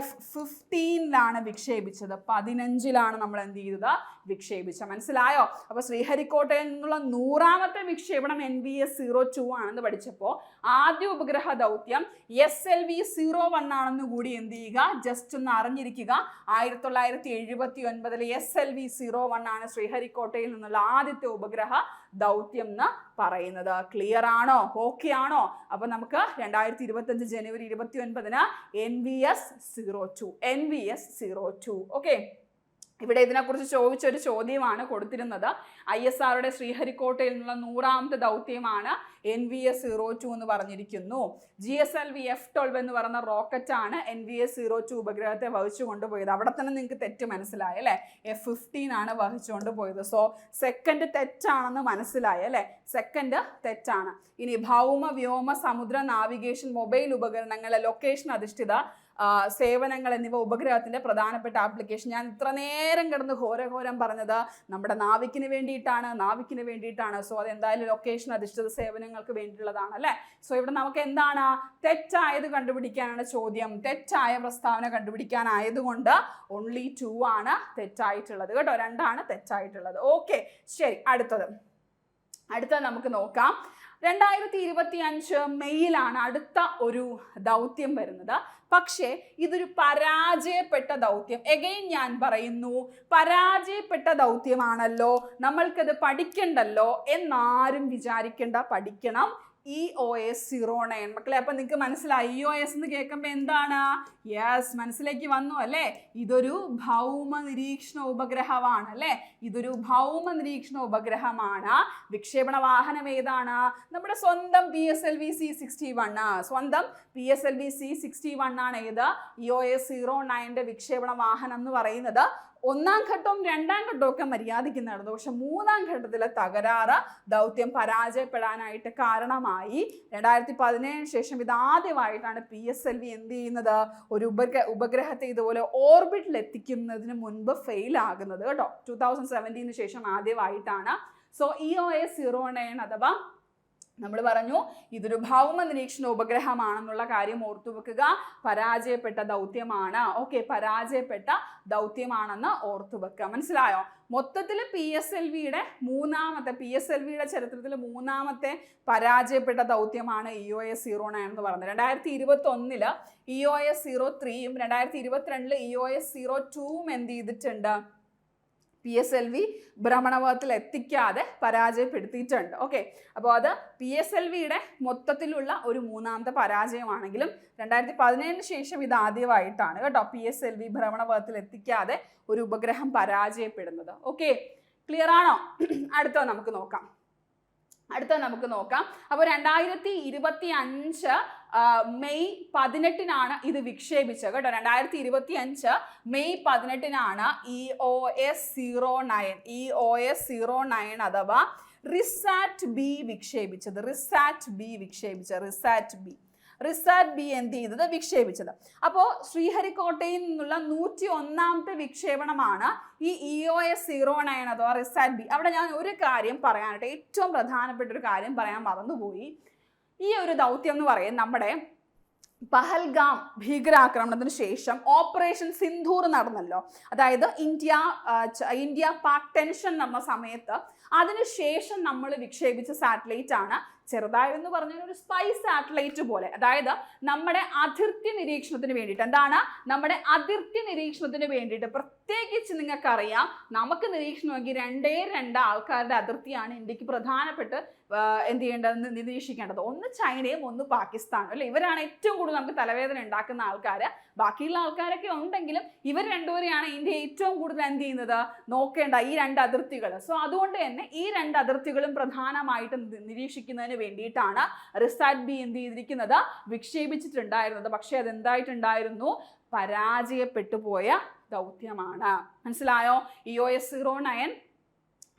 F-15 വിക്ഷേപിച്ചത്. 15 നമ്മൾ എന്ത് ചെയ്തത്? വിക്ഷേപിച്ച. മനസ്സിലായോ? അപ്പൊ ശ്രീഹരിക്കോട്ടയിൽ നിന്നുള്ള 100ാമത്തെ വിക്ഷേപണം NVS-02 ആണെന്ന് പഠിച്ചപ്പോൾ ആദ്യ ഉപഗ്രഹ ദൗത്യം SLV-01 ആണെന്ന് കൂടി എന്ത് ചെയ്യുക? ജസ്റ്റ് ഒന്ന് അറിഞ്ഞിരിക്കുക. 1979 SLV-01 ആണ് ശ്രീഹരിക്കോട്ടയിൽ നിന്നുള്ള ആദ്യത്തെ ഉപഗ്രഹ ദൗത്യം എന്ന് പറയുന്നത്. ക്ലിയർ ആണോ? ഓക്കെ ആണോ? അപ്പൊ നമുക്ക് 2025 ജനുവരി 29-ന് NVS-02. ഓക്കെ, ഇവിടെ ഇതിനെക്കുറിച്ച് ചോദിച്ചൊരു ചോദ്യമാണ് കൊടുത്തിരുന്നത്. ISROയുടെ ശ്രീഹരിക്കോട്ടയിൽ നിന്നുള്ള 100ാമത്തെ ദൗത്യമാണ് NVS-02 എന്ന് പറഞ്ഞിരിക്കുന്നു. GSLV F-12 എന്ന് പറയുന്ന റോക്കറ്റാണ് NVS-02 ഉപഗ്രഹത്തെ വഹിച്ചു കൊണ്ടുപോയത്. അവിടെ തന്നെ നിങ്ങൾക്ക് തെറ്റ് മനസ്സിലായി അല്ലേ? F-15 ആണ് വഹിച്ചുകൊണ്ട് പോയത്. സോ സെക്കൻഡ് തെറ്റാണെന്ന് മനസ്സിലായി അല്ലേ? സെക്കൻഡ് തെറ്റാണ്. ഇനി ഭൗമ, വ്യോമ, സമുദ്ര നാവിഗേഷൻ, മൊബൈൽ ഉപകരണങ്ങൾ, ലൊക്കേഷൻ അധിഷ്ഠിത സേവനങ്ങൾ എന്നിവ ഉപഗ്രഹത്തിന്റെ പ്രധാനപ്പെട്ട ആപ്ലിക്കേഷൻ. ഞാൻ ഇത്ര നേരം കിടന്ന് ഘോരം പറഞ്ഞത് നമ്മുടെ നാവിക്കിന് വേണ്ടിയിട്ടാണ്. സോ അതെന്തായാലും ലൊക്കേഷൻ അധിഷ്ഠിത സേവനങ്ങൾക്ക് വേണ്ടിയിട്ടുള്ളതാണ് അല്ലേ? സോ ഇവിടെ നമുക്ക് എന്താണ്? തെറ്റായത് കണ്ടുപിടിക്കാനാണ് ചോദ്യം. തെറ്റായ പ്രസ്താവന കണ്ടുപിടിക്കാനായതുകൊണ്ട് only 2 ആണ് തെറ്റായിട്ടുള്ളത് കേട്ടോ. 2 ആണ് തെറ്റായിട്ടുള്ളത്. ഓക്കെ, ശരി. അടുത്തത് നമുക്ക് നോക്കാം. 2025 മെയ്യിലാണ് അടുത്ത ഒരു ദൗത്യം വരുന്നത്. പക്ഷേ ഇതൊരു പരാജയപ്പെട്ട ദൗത്യം. എഗെയിൻ ഞാൻ പറയുന്നു, പരാജയപ്പെട്ട ദൗത്യമാണല്ലോ, നമ്മൾക്കത് പഠിക്കണ്ടല്ലോ എന്നാരും വിചാരിക്കേണ്ട. പഠിക്കണം. EOS-09. മക്കളെ, അപ്പൊ നിങ്ങൾക്ക് മനസ്സിലായി EOS എന്ന് കേൾക്കുമ്പോൾ എന്താണ്? യെസ്, മനസ്സിലേക്ക് വന്നു അല്ലേ? ഇതൊരു ഭൗമ നിരീക്ഷണ ഉപഗ്രഹമാണ് അല്ലേ? ഇതൊരു ഭൗമ നിരീക്ഷണ ഉപഗ്രഹമാണ്. വിക്ഷേപണ വാഹനം ഏതാണ്? നമ്മുടെ സ്വന്തം PSLV C61. സ്വന്തം PSLV C61 ആണ് ഏത്? EOS-09 വിക്ഷേപണ വാഹനം എന്ന് പറയുന്നത്. ഒന്നാം ഘട്ടവും രണ്ടാം ഘട്ടവും ഒക്കെ മര്യാദയ്ക്ക് നടന്നു. പക്ഷെ മൂന്നാം ഘട്ടത്തിലെ തകരാറ് ദൗത്യം പരാജയപ്പെടാനായിട്ട് കാരണമായി. 2017 ശേഷം ഇതാദ്യമായിട്ടാണ് PSLV എന്ത് ചെയ്യുന്നത്? ഒരു ഉപഗ്രഹത്തെ ഇതുപോലെ ഓർബിറ്റിൽ എത്തിക്കുന്നതിന് മുൻപ് ഫെയിൽ ആകുന്നത് കേട്ടോ. 2017 ശേഷം ആദ്യമായിട്ടാണ്. സോ EOS-09 അഥവാ നമ്മൾ പറഞ്ഞു ഇതൊരു ഭൗമ നിരീക്ഷണ ഉപഗ്രഹമാണെന്നുള്ള കാര്യം ഓർത്തു വെക്കുക. പരാജയപ്പെട്ട ദൗത്യമാണ്. ഓക്കെ, പരാജയപ്പെട്ട ദൗത്യമാണെന്ന് ഓർത്തു വെക്കുക. മനസ്സിലായോ? മൊത്തത്തിൽ PSLVയുടെ ചരിത്രത്തിൽ മൂന്നാമത്തെ പരാജയപ്പെട്ട ദൗത്യമാണ് EOS-09 എന്ന് പറയുന്നത്. 2021 EOS-03യും 2022 EOS-02യും എന്ത് ചെയ്തിട്ടുണ്ട്? PSLV ഭ്രമണപഥത്തിൽ എത്തിക്കാതെ പരാജയപ്പെടുത്തിയിട്ടുണ്ട്. ഓക്കെ, അപ്പോൾ അത് PSLVയുടെ മൊത്തത്തിലുള്ള ഒരു മൂന്നാമത്തെ പരാജയമാണെങ്കിലും 2017 ശേഷം ഇത് ആദ്യമായിട്ടാണ് കേട്ടോ PSLV ഭ്രമണപഥത്തിൽ എത്തിക്കാതെ ഒരു ഉപഗ്രഹം പരാജയപ്പെടുന്നത്. ഓക്കെ, ക്ലിയർ ആണോ? അടുത്ത നമുക്ക് നോക്കാം. അപ്പോൾ 2025 മെയ് 18 ഇത് വിക്ഷേപിച്ചത് കേട്ടോ. 2025 മെയ് 18 EOS-09 അഥവാ റിസാറ്റ് ബി വിക്ഷേപിച്ചത്. റിസാറ്റ് ബി എന്ത് ചെയ്തത്? വിക്ഷേപിച്ചത്. അപ്പോൾ ശ്രീഹരിക്കോട്ടയിൽ നിന്നുള്ള 101ാമത്തെ വിക്ഷേപണമാണ് ഈ EOS-09 അഥവാ റിസാറ്റ് ബി. അവിടെ ഞാൻ ഒരു കാര്യം പറയാനായിട്ട്, ഏറ്റവും പ്രധാനപ്പെട്ട ഒരു കാര്യം പറയാൻ മറന്നുപോയി. ഈ ഒരു ദൗത്യം എന്ന് പറയുന്നത് നമ്മുടെ പഹൽഗാം ഭീകരാക്രമണത്തിന് ശേഷം ഓപ്പറേഷൻ സിന്ധൂർ നടന്നല്ലോ. അതായത് ഇന്ത്യ പാക് ടെൻഷൻ നടന്ന സമയത്ത് അതിനുശേഷം നമ്മൾ വിക്ഷേപിച്ച സാറ്റലൈറ്റ് ആണ്. ചെറുതായെന്ന് പറഞ്ഞാൽ ഒരു സ്പൈ സാറ്റലൈറ്റ് പോലെ. അതായത് നമ്മുടെ അതിർത്തി നിരീക്ഷണത്തിന് വേണ്ടിയിട്ട്. എന്താണ്? നമ്മുടെ അതിർത്തി നിരീക്ഷണത്തിന് വേണ്ടിയിട്ട്. പ്രത്യേകിച്ച് നിങ്ങൾക്കറിയാം, നമുക്ക് നിരീക്ഷണമെങ്കിൽ 2 ആൾക്കാരുടെ അതിർത്തിയാണ് ഇന്ത്യക്ക് പ്രധാനപ്പെട്ട് എന്ത് ചെയ്യേണ്ടത്? നിരീക്ഷിക്കേണ്ടത്. ഒന്ന് ചൈനയും ഒന്ന് പാകിസ്ഥാനും അല്ലെ. ഇവരാണ് ഏറ്റവും കൂടുതൽ നമുക്ക് തലവേദന ഉണ്ടാക്കുന്ന ആൾക്കാർ. ബാക്കിയുള്ള ആൾക്കാരൊക്കെ ഉണ്ടെങ്കിലും ഇവർ രണ്ടുപേരെയാണ് ഇന്ത്യ ഏറ്റവും കൂടുതൽ എന്ത് ചെയ്യുന്നത്? നോക്കേണ്ട ഈ 2 അതിർത്തികൾ. സോ അതുകൊണ്ട് തന്നെ ഈ 2 അതിർത്തികളും പ്രധാനമായിട്ടും നിരീക്ഷിക്കുന്നതിന് വേണ്ടിയിട്ടാണ് റിസാറ്റ് ബി എന്ത് ചെയ്തിരിക്കുന്നത്? വിക്ഷേപിച്ചിട്ടുണ്ടായിരുന്നത്. പക്ഷെ അതെന്തായിട്ടുണ്ടായിരുന്നു? പരാജയപ്പെട്ടു പോയ ദൗത്യമാണ്. മനസ്സിലായോ? EOS-09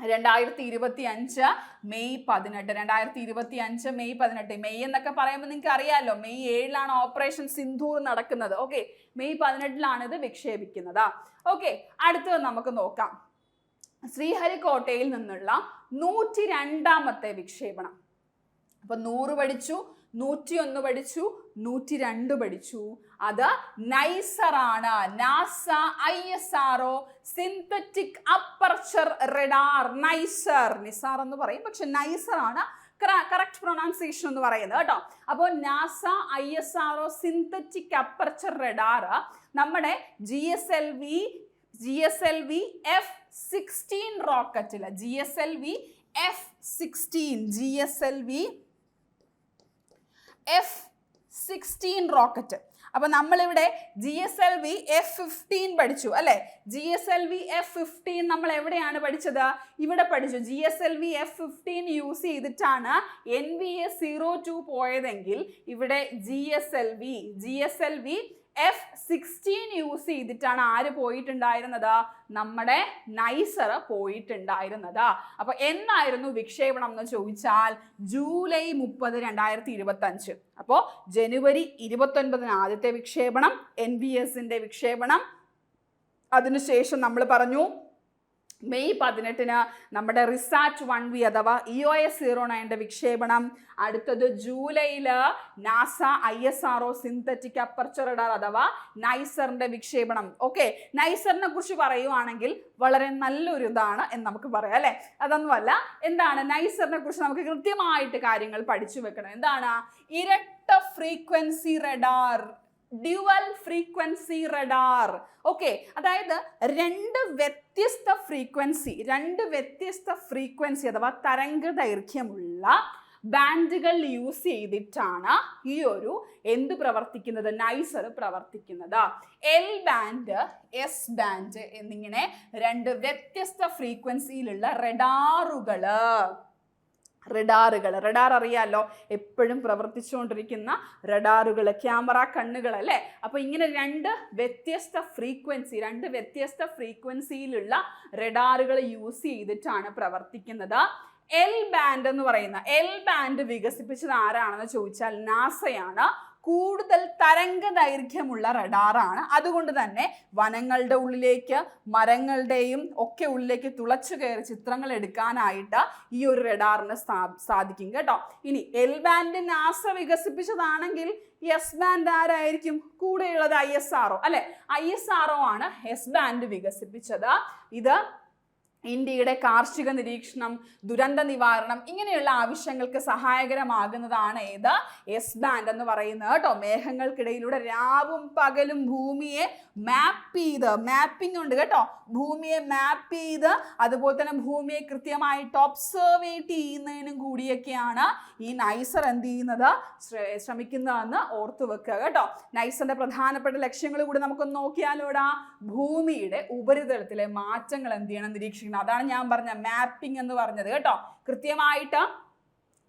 2025 May 18. മെയ് എന്നൊക്കെ പറയുമ്പോൾ നിങ്ങൾക്ക് അറിയാമല്ലോ, മെയ് 7 ഓപ്പറേഷൻ സിന്ധൂർ നടക്കുന്നത്. ഓക്കെ, മെയ് 18 ഇത് വിക്ഷേപിക്കുന്നത്. ഓക്കെ, അടുത്തത് നമുക്ക് നോക്കാം. ശ്രീഹരിക്കോട്ടയിൽ നിന്നുള്ള 102ാമത്തെ വിക്ഷേപണം. അപ്പൊ 100 പഠിച്ചു, 101 പഠിച്ചു, 102 പഠിച്ചു. അത് നൈസർ ആണ്. NASA ISRO synthetic aperture radar. Nisar എന്ന് പറയും, പക്ഷെ നൈസർ ആണ് കറക്റ്റ് പ്രൊനൗൺസിയേഷൻ എന്ന് പറയുന്നത് കേട്ടോ. അപ്പോൾ NASA ISRO synthetic aperture radar നമ്മുടെ GSLV F-16 റോക്കറ്റില്, GSLV F-16 rocket. അപ്പൊ നമ്മളിവിടെ GSLV F-15 പഠിച്ചു അല്ലെ. GSLV F-15 നമ്മൾ എവിടെയാണ് പഠിച്ചത്? ഇവിടെ പഠിച്ചു. GSLV F-15 യൂസ് ചെയ്തിട്ടാണ് NVA-02 പോയതെങ്കിൽ ഇവിടെ GSLV F-16 യൂസ് ചെയ്തിട്ടാണ് ആര് പോയിട്ടുണ്ടായിരുന്നത്? നമ്മുടെ നൈസർ പോയിട്ടുണ്ടായിരുന്നത്. അപ്പൊ എന്നായിരുന്നു വിക്ഷേപണം എന്ന് ചോദിച്ചാൽ ജൂലൈ 30, 2025. അപ്പോൾ ജനുവരി 29 ആദ്യത്തെ വിക്ഷേപണം, NVSന്റെ വിക്ഷേപണം. അതിനുശേഷം നമ്മൾ പറഞ്ഞു മെയ് 18 നമ്മുടെ റിസാറ്റ് 1V അഥവാ EOS-09 വിക്ഷേപണം. അടുത്തത് ജൂലൈയില് NASA ISRO synthetic aperture radar അഥവാ നൈസറിന്റെ വിക്ഷേപണം. ഓക്കെ, നൈസറിനെ കുറിച്ച് പറയുവാണെങ്കിൽ വളരെ നല്ലൊരു ഇതാണ് എന്ന് നമുക്ക് പറയാം അല്ലെ. അതൊന്നുമല്ല, എന്താണ് നൈസറിനെ കുറിച്ച് നമുക്ക് കൃത്യമായിട്ട് കാര്യങ്ങൾ പഠിച്ചു വെക്കണം. എന്താണ്? ഇരട്ട frequency radar, dual frequency radar. Okay, അതായത് രണ്ട് വ്യത്യസ്ത ഫ്രീക്വൻസി അഥവാ തരംഗ ദൈർഘ്യമുള്ള ബാൻഡുകൾ യൂസ് ചെയ്തിട്ടാണ് ഈ ഒരു എന്ത് പ്രവർത്തിക്കുന്നത്, നൈസർ പ്രവർത്തിക്കുന്നത്. എൽ ബാൻഡ്, എസ് ബാൻഡ് എന്നിങ്ങനെ രണ്ട് വ്യത്യസ്ത ഫ്രീക്വൻസിയിലുള്ള റഡാർ അറിയാലോ, എപ്പോഴും പ്രവർത്തിച്ചുകൊണ്ടിരിക്കുന്ന റഡാറുകൾ, ക്യാമറ കണ്ണുകൾ അല്ലേ. അപ്പൊ ഇങ്ങനെ രണ്ട് വ്യത്യസ്ത ഫ്രീക്വൻസിയിലുള്ള റഡാറുകൾ യൂസ് ചെയ്തിട്ടാണ് പ്രവർത്തിക്കുന്നത്. എൽ ബാൻഡ് വികസിപ്പിച്ചത് ആരാണെന്ന് ചോദിച്ചാൽ നാസയാണ്. കൂടുതൽ തരംഗ ദൈർഘ്യമുള്ള റഡാറാണ്. അതുകൊണ്ട് തന്നെ വനങ്ങളുടെ ഉള്ളിലേക്ക്, മരങ്ങളുടെയും ഒക്കെ ഉള്ളിലേക്ക് തുളച്ചു കയറി ചിത്രങ്ങൾ എടുക്കാനായിട്ട് ഈ ഒരു റഡാറിന് സാധിക്കും കേട്ടോ. ഇനി എൽ ബാൻഡ് നാസ വികസിപ്പിച്ചതാണെങ്കിൽ എസ് ബാൻഡ് ആരായിരിക്കും? കൂടെയുള്ളത് ISRO അല്ലെ. ISRO ആണ് എസ് ബാൻഡ് വികസിപ്പിച്ചത്. ഇത് ഇന്ത്യയുടെ കാർഷിക നിരീക്ഷണം, ദുരന്ത നിവാരണം ഇങ്ങനെയുള്ള ആവശ്യങ്ങൾക്ക് സഹായകരമാകുന്നതാണ് ഏത്? എസ് ബാൻഡ് എന്ന് പറയുന്നത് കേട്ടോ. മേഘങ്ങൾക്കിടയിലൂടെ രാവും പകലും ഭൂമിയെ മാപ്പിംഗ് ഉണ്ട് കേട്ടോ. ഭൂമിയെ മാപ്പ് ചെയ്ത് അതുപോലെ തന്നെ ഭൂമിയെ കൃത്യമായിട്ട് ഒബ്സർവേറ്റ് ചെയ്യുന്നതിനും കൂടിയൊക്കെയാണ് ഈ നൈസർ എന്ത് ചെയ്യുന്നത്, ശ്രമിക്കുന്നതെന്ന് ഓർത്തു വെക്കുക കേട്ടോ. നൈസറിന്റെ പ്രധാനപ്പെട്ട ലക്ഷ്യങ്ങൾ കൂടി നമുക്കൊന്ന് നോക്കിയാലോടാ. ഭൂമിയുടെ ഉപരിതലത്തിലെ മാറ്റങ്ങൾ എന്ത് ചെയ്യണം, നിരീക്ഷിക്കണം. അതാണ് ഞാൻ പറഞ്ഞ മാപ്പിംഗ് എന്ന് പറഞ്ഞത് കേട്ടോ. കൃത്യമായിട്ട്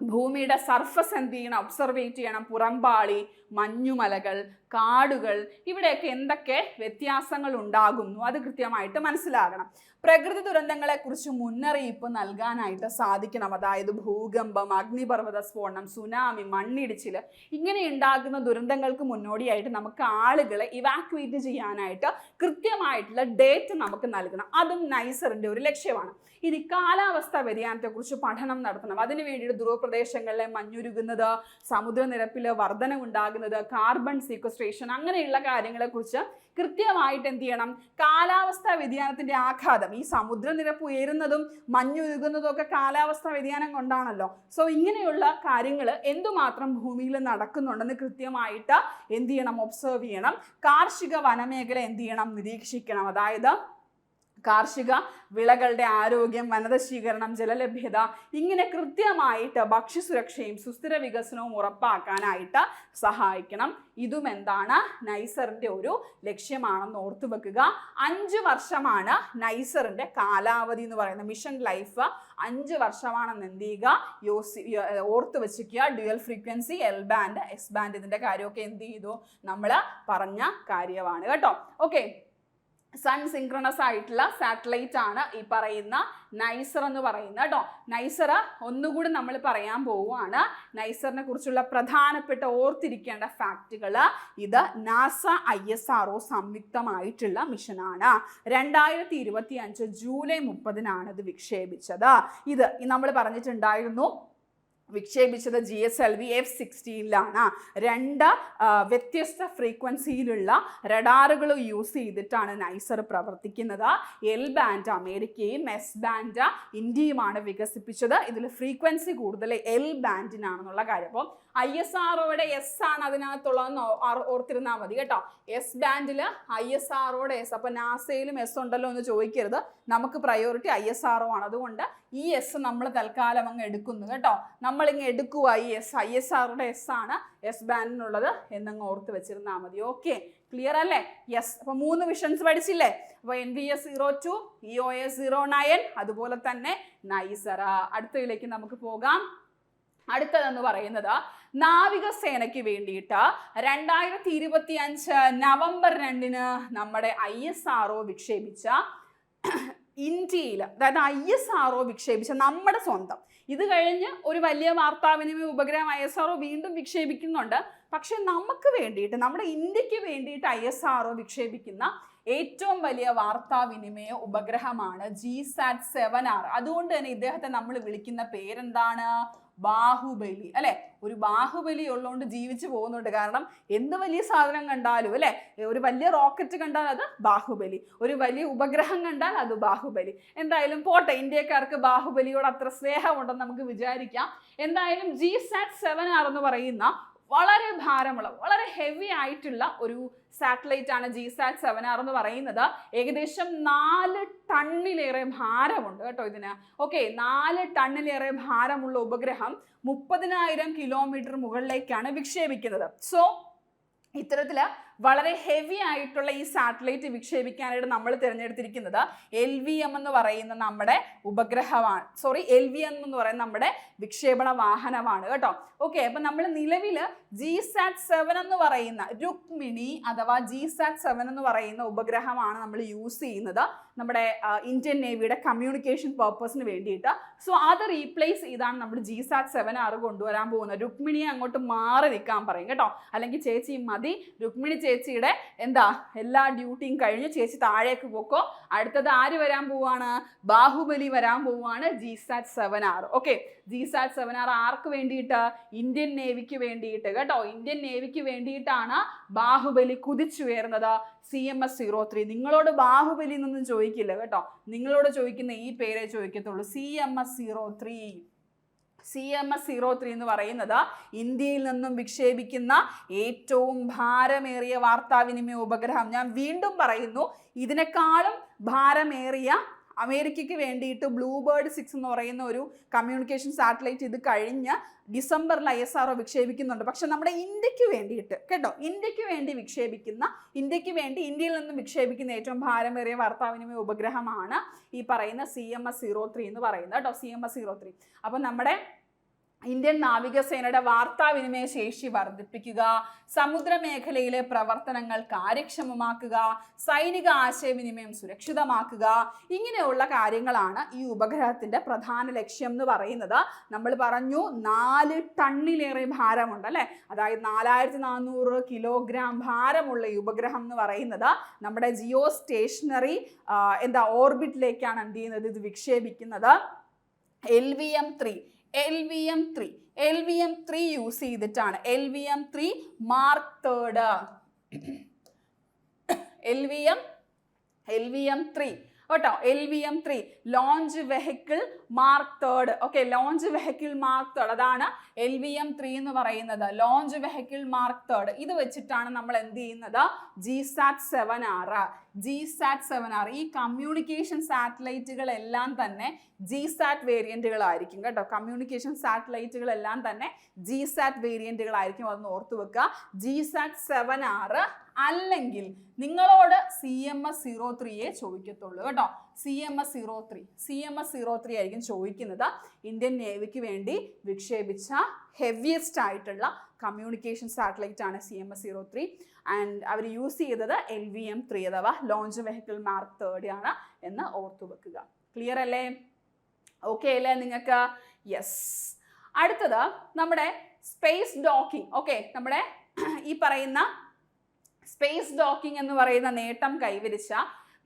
ഭൂമിയുടെ സർഫസ് എന്ത് ചെയ്യണം, ഒബ്സർവേറ്റ് ചെയ്യണം. പുറംപാളി, മഞ്ഞുമലകൾ, കാടുകൾ, ഇവിടെയൊക്കെ എന്തൊക്കെ വ്യത്യാസങ്ങൾ ഉണ്ടാകുന്നു അത് കൃത്യമായിട്ട് മനസ്സിലാകണം. പ്രകൃതി ദുരന്തങ്ങളെ കുറിച്ച് മുന്നറിയിപ്പ് നൽകാനായിട്ട് സാധിക്കണം. അതായത് ഭൂകമ്പം, അഗ്നിപർവ്വത സ്ഫോടനം, സുനാമി, മണ്ണിടിച്ചിൽ ഇങ്ങനെ ഉണ്ടാകുന്ന ദുരന്തങ്ങൾക്ക് മുന്നോടിയായിട്ട് നമുക്ക് ആളുകളെ ഇവാക്യുവേറ്റ് ചെയ്യാനായിട്ട് കൃത്യമായിട്ടുള്ള ഡേറ്റ് നമുക്ക് നൽകണം. അതും നൈസറിന്റെ ഒരു ലക്ഷ്യമാണ്. ഇനി കാലാവസ്ഥാ വ്യതിയാനത്തെക്കുറിച്ച് പഠനം നടത്തണം. അതിനു വേണ്ടിയിട്ട് ധ്രുവപ്രദേശങ്ങളിലെ മഞ്ഞുരുകുന്നത്, സമുദ്രനിരപ്പിൽ വർധനവുണ്ടാകുന്നത്, കാർബൺ സീക്വസ്ട്രേഷൻ അങ്ങനെയുള്ള കാര്യങ്ങളെക്കുറിച്ച് കൃത്യമായിട്ട് എന്ത് ചെയ്യണം, കാലാവസ്ഥാ വ്യതിയാനത്തിന്റെ ആഘാതം, ഈ സമുദ്രനിരപ്പ് ഉയരുന്നതും മഞ്ഞുരുകുന്നതും ഒക്കെ കാലാവസ്ഥാ വ്യതിയാനം കൊണ്ടാണല്ലോ. സോ ഇങ്ങനെയുള്ള കാര്യങ്ങൾ എന്തുമാത്രം ഭൂമിയിൽ നടക്കുന്നുണ്ടെന്ന് കൃത്യമായിട്ട് എന്ത് ചെയ്യണം, ഒബ്സർവ് ചെയ്യണം. കാർഷിക വനമേഖല എന്ത് ചെയ്യണം, നിരീക്ഷിക്കണം. അതായത് കാർഷിക വിളകളുടെ ആരോഗ്യം, വനനശീകരണം, ജലലഭ്യത ഇങ്ങനെ കൃത്യമായിട്ട് ഭക്ഷ്യസുരക്ഷയും സുസ്ഥിര വികസനവും ഉറപ്പാക്കാനായിട്ട് സഹായിക്കണം. ഇതും എന്താണ്, നൈസറിന്റെ ഒരു ലക്ഷ്യമാണെന്ന് ഓർത്തു വെക്കുക. 5 വർഷമാണ് നൈസറിന്റെ കാലാവധി എന്ന് പറയുന്നത്. മിഷൻ ലൈഫ് 5 വർഷമാണെന്ന് എന്ത് ചെയ്യുക, ഓർത്ത് വെച്ചിരിക്കുക. Dual frequency, L band, S band ഇതിന്റെ കാര്യമൊക്കെ എന്ത് ചെയ്തു, നമ്മൾ പറഞ്ഞ കാര്യമാണ് കേട്ടോ. ഓക്കെ, സൺ സിൻക്രണസ് ആയിട്ടുള്ള സാറ്റലൈറ്റ് ആണ് ഈ പറയുന്ന നൈസർ എന്ന് പറയുന്നത് കേട്ടോ. നൈസർ ഒന്നുകൂടി നമ്മൾ പറയാൻ പോവുകയാണ്. നൈസറിനെ കുറിച്ചുള്ള പ്രധാനപ്പെട്ട ഓർത്തിരിക്കേണ്ട ഫാക്റ്റുകൾ. ഇത് നാസ ISRO സംയുക്തമായിട്ടുള്ള മിഷനാണ്. 2025 ജൂലൈ 30-നാണ് ഇത് വിക്ഷേപിച്ചത്. ഇത് നമ്മൾ പറഞ്ഞിട്ടുണ്ടായിരുന്നു, വിക്ഷേപിച്ചത് GSLV F-16ലാണ്. 2 വ്യത്യസ്ത ഫ്രീക്വൻസിയിലുള്ള റഡാറുകൾ യൂസ് ചെയ്തിട്ടാണ് നൈസർ പ്രവർത്തിക്കുന്നത്. എൽ ബാൻഡ് അമേരിക്കയും എസ് ബാൻഡ് ഇന്ത്യയുമാണ് വികസിപ്പിച്ചത്. ഇതിൽ ഫ്രീക്വൻസി കൂടുതൽ എൽ ബാൻഡിനാണെന്നുള്ള കാര്യം. അപ്പോൾ ISROയുടെ എസ് ആണ് അതിനകത്തുള്ളതെന്ന് ഓർത്തിരുന്നാൽ മതി കേട്ടോ. എസ് ബാൻഡിൽ ISROയുടെ എസ്. അപ്പോൾ നാസയിലും എസ് ഉണ്ടല്ലോ എന്ന് ചോദിക്കരുത്. നമുക്ക് പ്രയോറിറ്റി ISRO ആണ്. അതുകൊണ്ട് ഈ എസ് നമ്മൾ തൽക്കാലം അങ്ങ് എടുക്കുന്നു കേട്ടോ. നമ്മളിങ്ങ് എടുക്കുക ഈ എസ്. ISROയുടെ എസ് ആണ് എസ് ബാൻഡിനുള്ളത് എന്നങ്ങ് ഓർത്ത് വെച്ചിരുന്നാൽ മതി. ഓക്കെ, ക്ലിയർ അല്ലേ? യെസ്. അപ്പോൾ 3 മിഷൻസ് പഠിച്ചില്ലേ? അപ്പോൾ NVS-02, EOS-09, അതുപോലെ തന്നെ നൈസർ. അടുത്തതിലേക്ക് നമുക്ക് പോകാം. അടുത്തതെന്ന് പറയുന്നത് നാവികസേനയ്ക്ക് വേണ്ടിയിട്ട് 2025 നവംബർ 2-ന് നമ്മുടെ ISRO വിക്ഷേപിച്ച ഇന്ത്യയിൽ, അതായത് ISRO വിക്ഷേപിച്ച നമ്മുടെ സ്വന്തം, ഇത് കഴിഞ്ഞ് ഒരു വലിയ വാർത്താവിനിമയ ഉപഗ്രഹം ISRO വീണ്ടും വിക്ഷേപിക്കുന്നുണ്ട്. പക്ഷെ നമുക്ക് വേണ്ടിയിട്ട്, നമ്മുടെ ഇന്ത്യക്ക് വേണ്ടിയിട്ട് ISRO വിക്ഷേപിക്കുന്ന ഏറ്റവും വലിയ വാർത്താവിനിമയ ഉപഗ്രഹമാണ് GSAT-7R. അതുകൊണ്ട് തന്നെ ഇദ്ദേഹത്തെ നമ്മൾ വിളിക്കുന്ന പേരെന്താണ്? ബാഹുബലി അല്ലെ. ഒരു ബാഹുബലി ഉള്ളതുകൊണ്ട് ജീവിച്ചു പോകുന്നുണ്ട്. കാരണം എന്ത് വലിയ സാധനം കണ്ടാലും അല്ലെ, ഒരു വലിയ റോക്കറ്റ് കണ്ടാൽ അത് ബാഹുബലി, ഒരു വലിയ ഉപഗ്രഹം കണ്ടാൽ അത് ബാഹുബലി. എന്തായാലും പോട്ടെ, ഇന്ത്യക്കാർക്ക് ബാഹുബലിയോട് അത്ര സ്നേഹമുണ്ടെന്ന് നമുക്ക് വിചാരിക്കാം. എന്തായാലും GSAT-7R എന്ന് പറയുന്ന വളരെ ഭാരമുള്ള വളരെ ഹെവി ആയിട്ടുള്ള ഒരു സാറ്റലൈറ്റ് ആണ് GSAT-7R എന്ന് പറയുന്നത്. ഏകദേശം 4 ടണ്ണിലേറെ ഭാരമുണ്ട് കേട്ടോ ഇതിന്. ഓക്കെ, 4 ടണ്ണിലേറെ ഭാരമുള്ള ഉപഗ്രഹം 30,000 കിലോമീറ്റർ മുകളിലേക്കാണ് വിക്ഷേപിക്കുന്നത്. സോ ഇത്തരത്തില് വളരെ ഹെവി ആയിട്ടുള്ള ഈ സാറ്റലൈറ്റ് വിക്ഷേപിക്കാനായിട്ട് നമ്മൾ തിരഞ്ഞെടുത്തിരിക്കുന്നത് LVM എന്ന് പറയുന്ന നമ്മുടെ ഉപഗ്രഹമാണ്. LVM എന്ന് പറയുന്ന നമ്മുടെ വിക്ഷേപണ വാഹനമാണ് കേട്ടോ. ഓക്കെ, അപ്പൊ നമ്മൾ നിലവില് GSAT-7 എന്ന് പറയുന്ന രുക്മിണി അഥവാ GSAT-7 എന്ന് പറയുന്ന ഉപഗ്രഹമാണ് നമ്മൾ യൂസ് ചെയ്യുന്നത് നമ്മുടെ ഇന്ത്യൻ നേവിയുടെ കമ്മ്യൂണിക്കേഷൻ പർപ്പസിന് വേണ്ടിയിട്ട്. സോ അത് റീപ്ലേസ് ചെയ്താണ് നമ്മൾ GSAT-7R കൊണ്ടുവരാൻ പോകുന്നത്. രുക്മിണിയെ അങ്ങോട്ട് മാറി നിൽക്കാൻ പറയും കേട്ടോ, അല്ലെങ്കിൽ ചേച്ചി മതി, രുക്മിണി ചേച്ചിയുടെ എല്ലാ ഡ്യൂട്ടിയും കഴിഞ്ഞ് ചേച്ചി താഴേക്ക് പോക്കോ, അടുത്തത് ആര് വരാൻ പോവാണ്? ബാഹുബലി വരാൻ പോവാണ്, GSAT-7R. ഓക്കെ, GSAT-7R ആർക്ക് വേണ്ടിയിട്ട്? ഇന്ത്യൻ നേവിക്ക് വേണ്ടിയിട്ട് കേട്ടോ. ഇന്ത്യൻ നേവിക്ക് വേണ്ടിയിട്ടാണ് ബാഹുബലി കുതിച്ചുയർന്നത്. CMS-03. നിങ്ങളോട് ബാഹുബലി എന്നൊന്നും ചോദിക്കില്ല കേട്ടോ, നിങ്ങളോട് ചോദിക്കുന്ന ഈ പേരെ ചോദിക്കത്തുള്ളൂ, CMS-03. CMS-03 എന്ന് പറയുന്നത് ഇന്ത്യയിൽ നിന്നും വിക്ഷേപിക്കുന്ന ഏറ്റവും ഭാരമേറിയ വാർത്താവിനിമയ ഉപഗ്രഹം. ഞാൻ വീണ്ടും പറയുന്നു, ഇതിനേക്കാളും ഭാരമേറിയ അമേരിക്കയ്ക്ക് വേണ്ടിയിട്ട് ബ്ലൂബേർഡ് 6 എന്ന് പറയുന്ന ഒരു കമ്മ്യൂണിക്കേഷൻ സാറ്റലൈറ്റ് ഇത് കഴിഞ്ഞ് ഡിസംബറിൽ ISRO വിക്ഷേപിക്കുന്നുണ്ട്. പക്ഷെ നമ്മുടെ ഇന്ത്യക്ക് വേണ്ടിയിട്ട് കേട്ടോ, ഇന്ത്യക്ക് വേണ്ടി ഇന്ത്യയിൽ നിന്നും വിക്ഷേപിക്കുന്ന ഏറ്റവും ഭാരമേറിയ വാർത്താവിനിമയ ഉപഗ്രഹമാണ് ഈ പറയുന്ന CMS-03 എന്ന് പറയുന്നത് കേട്ടോ. CMS-03. അപ്പൊ നമ്മുടെ ഇന്ത്യൻ നാവികസേനയുടെ വാർത്താവിനിമയ ശേഷി വർദ്ധിപ്പിക്കുക, സമുദ്രമേഖലയിലെ പ്രവർത്തനങ്ങൾ കാര്യക്ഷമമാക്കുക, സൈനിക ആശയവിനിമയം സുരക്ഷിതമാക്കുക, ഇങ്ങനെയുള്ള കാര്യങ്ങളാണ് ഈ ഉപഗ്രഹത്തിന്റെ പ്രധാന ലക്ഷ്യം എന്ന് പറയുന്നത്. നമ്മൾ പറഞ്ഞു 4 ടണ്ണിലേറെ ഭാരമുണ്ട് അല്ലെ, അതായത് 4400 കിലോഗ്രാം ഭാരമുള്ള ഈ ഉപഗ്രഹം എന്ന് പറയുന്നത് നമ്മുടെ ജിയോ സ്റ്റേഷനറി ഓർബിറ്റിലേക്കാണ് എന്ത് ചെയ്യുന്നത്, ഇത് വിക്ഷേപിക്കുന്നത്. LVM-3 യൂസ് ചെയ്തിട്ടാണ്. LVM-3 Mark 3 LVM-3 കേട്ടോ. LVM-3 launch vehicle mark 3. Okay, launch vehicle mark 3 അതാണ് LVM-3 എന്ന് പറയുന്നത്. ലോഞ്ച് വെഹിക്കിൾ മാർക്ക് 3 ഇത് വെച്ചിട്ടാണ് നമ്മൾ എന്ത് ചെയ്യുന്നത്, GSAT-7R ഈ കമ്മ്യൂണിക്കേഷൻ സാറ്റലൈറ്റുകളെല്ലാം തന്നെ GSAT വേരിയന്റുകളായിരിക്കും കേട്ടോ. കമ്മ്യൂണിക്കേഷൻ സാറ്റലൈറ്റുകളെല്ലാം തന്നെ GSAT വേരിയന്റുകളായിരിക്കും, അതൊന്ന് ഓർത്തു വെക്കുക. GSAT-7R അല്ലെങ്കിൽ നിങ്ങളോട് CMS-03 ചോദിക്കത്തുള്ളൂ കേട്ടോ. CMS-03 ആയിരിക്കും ചോദിക്കുന്നത്. ഇന്ത്യൻ നേവിക്ക് വേണ്ടി വിക്ഷേപിച്ച ഹെവിയസ്റ്റ് ആയിട്ടുള്ള കമ്മ്യൂണിക്കേഷൻ സാറ്റലൈറ്റ് ആണ് CMS-03. ആൻഡ് അവർ യൂസ് ചെയ്തത് LVM-3 അഥവാ ലോഞ്ച് വെഹിക്കിൾ മാർക്ക് 3 ആണ് എന്ന് ഓർത്തു വെക്കുക. ക്ലിയർ അല്ലേ? ഓക്കെ അല്ലേ നിങ്ങൾക്ക്? യെസ്. അടുത്തത് നമ്മുടെ സ്പേസ് ഡോക്കിംഗ്. ഓക്കെ, നമ്മുടെ ഈ പറയുന്ന സ്പേസ് ഡോക്കിംഗ് എന്ന് പറയുന്ന നേട്ടം കൈവരിച്ച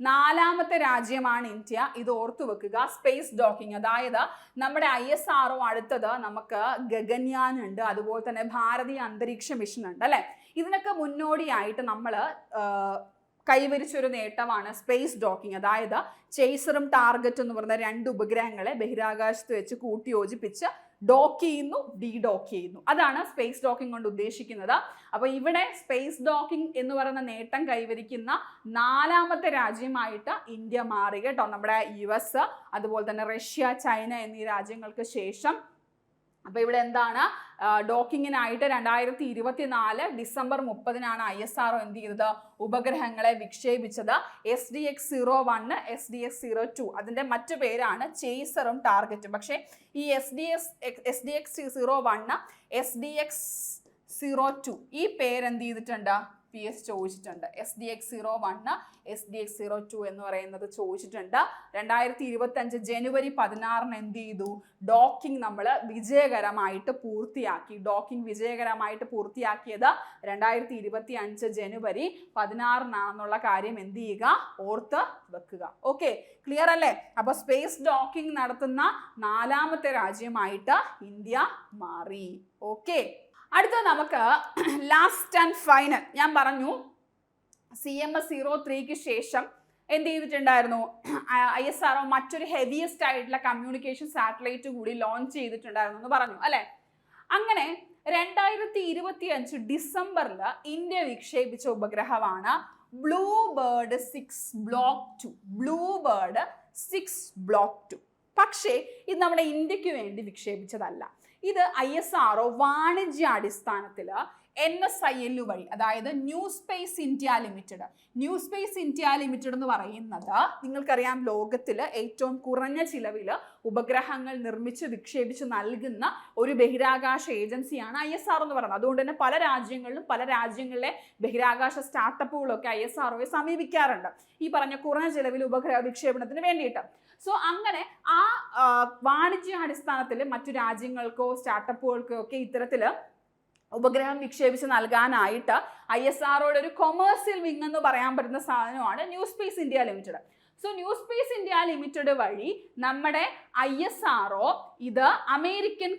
4ാമത്തെ രാജ്യമാണ് ഇന്ത്യ. ഇത് ഓർത്തു വെക്കുക. സ്പേസ് ഡോക്കിംഗ്, അതായത് നമ്മുടെ ISRO അടുത്തത് നമുക്ക് ഗഗൻയാൻ ഉണ്ട്, അതുപോലെ തന്നെ ഭാരതീയ അന്തരീക്ഷ മിഷൻ ഉണ്ട് അല്ലെ. ഇതിനൊക്കെ മുന്നോടിയായിട്ട് നമ്മൾ കൈവരിച്ചൊരു നേട്ടമാണ് സ്പേസ് ഡോക്കിംഗ്. അതായത് ചേസറും ടാർഗറ്റ് എന്ന് പറയുന്ന 2 ഉപഗ്രഹങ്ങളെ ബഹിരാകാശത്ത് വെച്ച് കൂട്ടിയോജിപ്പിച്ച് ഡോക്ക് ചെയ്യുന്നു, ഡീഡോക്ക് ചെയ്യുന്നു. അതാണ് സ്പേസ് ഡോക്കിംഗ് കൊണ്ട് ഉദ്ദേശിക്കുന്നത്. അപ്പൊ ഇവിടെ സ്പേസ് ഡോക്കിംഗ് എന്ന് പറയുന്ന നേട്ടം കൈവരിക്കുന്ന 4ാമത്തെ രാജ്യമായിട്ട് ഇന്ത്യ മാറി കേട്ടോ. നമ്മുടെ US, അതുപോലെ തന്നെ റഷ്യ, ചൈന എന്നീ രാജ്യങ്ങൾക്ക് ശേഷം. അപ്പൊ ഇവിടെ എന്താണ്, ഡോക്കിങ്ങിനായിട്ട് 2024 ഡിസംബർ 30-നാണ് ISRO എന്ത് ചെയ്തത്, ഉപഗ്രഹങ്ങളെ വിക്ഷേപിച്ചത്. SDX-01, SDX-02 അതിന്റെ മറ്റു പേരാണ് ചേസറും ടാർഗറ്റും. പക്ഷേ ഈ SDX-01, SDX-02 ഈ പേരെന്ത് ചെയ്തിട്ടുണ്ട്, PS ചോദിച്ചിട്ടുണ്ട്. SDX-01, SDX-02 എന്ന് പറയുന്നത് ചോദിച്ചിട്ടുണ്ട്. 2025 ജനുവരി 16-ന് എന്ത് ചെയ്തു, ഡോക്കിംഗ് നമ്മൾ വിജയകരമായിട്ട് പൂർത്തിയാക്കി. ഡോക്കിംഗ് വിജയകരമായിട്ട് പൂർത്തിയാക്കിയത് 2025 ജനുവരി 16-നാണെന്നുള്ള കാര്യം എന്ത് ചെയ്യുക, ഓർത്ത് വെക്കുക. ഓക്കെ, ക്ലിയർ അല്ലേ? അപ്പൊ സ്പേസ് ഡോക്കിംഗ് നടത്തുന്ന 4ാമത്തെ രാജ്യമായിട്ട് ഇന്ത്യ മാറി. ഓക്കെ, അടുത്ത നമുക്ക് ലാസ്റ്റ് ആൻഡ് ഫൈനൽ. ഞാൻ പറഞ്ഞു CMS-03 ശേഷം എന്ത് ചെയ്തിട്ടുണ്ടായിരുന്നു, ISRO മറ്റൊരു ഹെവിയസ്റ്റ് ആയിട്ടുള്ള കമ്മ്യൂണിക്കേഷൻ സാറ്റലൈറ്റ് കൂടി ലോഞ്ച് ചെയ്തിട്ടുണ്ടായിരുന്നു എന്ന് പറഞ്ഞു അല്ലെ. അങ്ങനെ 2025 ഡിസംബറിൽ ഇന്ത്യ വിക്ഷേപിച്ച ഉപഗ്രഹമാണ് ബ്ലൂബേർഡ് 6 ബ്ലോക്ക് 2. Bluebird 6 block 2. പക്ഷേ ഇത് നമ്മുടെ ഇന്ത്യക്ക് വേണ്ടി വിക്ഷേപിച്ചതല്ല. ഇത് ISRO വാണിജ്യാടിസ്ഥാനത്തിൽ NSIL വഴി, അതായത് new space India limited. New space India limited എന്ന് പറയുന്നത് നിങ്ങൾക്കറിയാം, ലോകത്തിൽ ഏറ്റവും കുറഞ്ഞ ചിലവിൽ ഉപഗ്രഹങ്ങൾ നിർമ്മിച്ച് വിക്ഷേപിച്ച് നൽകുന്ന ഒരു ബഹിരാകാശ ഏജൻസിയാണ് ISRO എന്ന് പറയുന്നത്. അതുകൊണ്ട് തന്നെ പല രാജ്യങ്ങളിലെ ബഹിരാകാശ സ്റ്റാർട്ടപ്പുകളൊക്കെ ISROയെ സമീപിക്കാറുണ്ട് ഈ പറഞ്ഞ കുറഞ്ഞ ചിലവിൽ ഉപഗ്രഹ വിക്ഷേപണത്തിന് വേണ്ടിയിട്ട്. സോ അങ്ങനെ ആ വാണിജ്യാടിസ്ഥാനത്തിൽ മറ്റു രാജ്യങ്ങൾക്കോ സ്റ്റാർട്ടപ്പുകൾക്കോ ഒക്കെ ഇത്തരത്തിൽ ഉപഗ്രഹം വിക്ഷേപിച്ച് നൽകാനായിട്ട് ISROയുടെ ഒരു കൊമേഴ്സ്യൽ വിങ് എന്ന് പറയാൻ പറ്റുന്ന സാധനമാണ് new space India limited. So new space India limited വഴി നമ്മുടെ ISRO ഇത് അമേരിക്കൻ